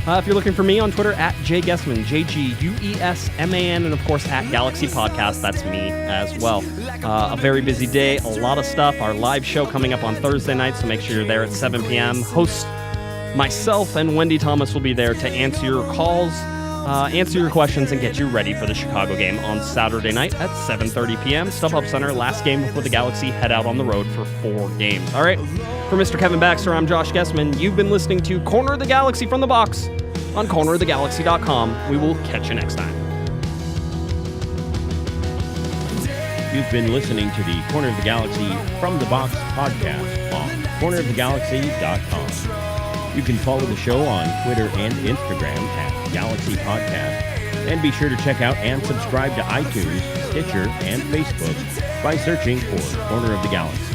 If you're looking for me on Twitter, at Guesman, JGUESMAN, and of course at Galaxy Podcast, that's me as well. A very busy day, a lot of stuff. Our live show coming up on Thursday night, so make sure you're there at 7 p.m. Host myself and Wendy Thomas will be there to answer your calls, answer your questions, and get you ready for the Chicago game on Saturday night at 7:30 p.m. StubHub Center, last game before the Galaxy head out on the road for 4 games. All right, for Mr. Kevin Baxter, I'm Josh Guesman. You've been listening to Corner of the Galaxy from the Box on cornerofthegalaxy.com. We will catch you next time. You've been listening to the Corner of the Galaxy from the Box podcast on cornerofthegalaxy.com. You can follow the show on Twitter and Instagram at Galaxy Podcast. And be sure to check out and subscribe to iTunes, Stitcher, and Facebook by searching for Corner of the Galaxy.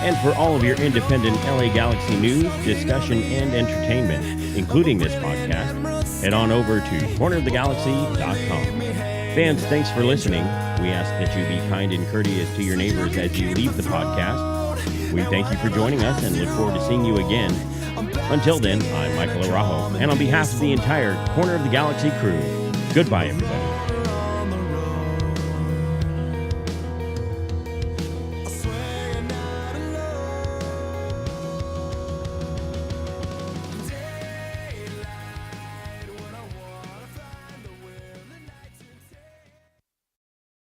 And for all of your independent LA Galaxy news, discussion, and entertainment, including this podcast, head on over to cornerofthegalaxy.com. Fans, thanks for listening. We ask that you be kind and courteous to your neighbors as you leave the podcast. We thank you for joining us and look forward to seeing you again. Until then, I'm Michael Araujo, and on behalf of the entire Corner of the Galaxy crew, goodbye, everybody.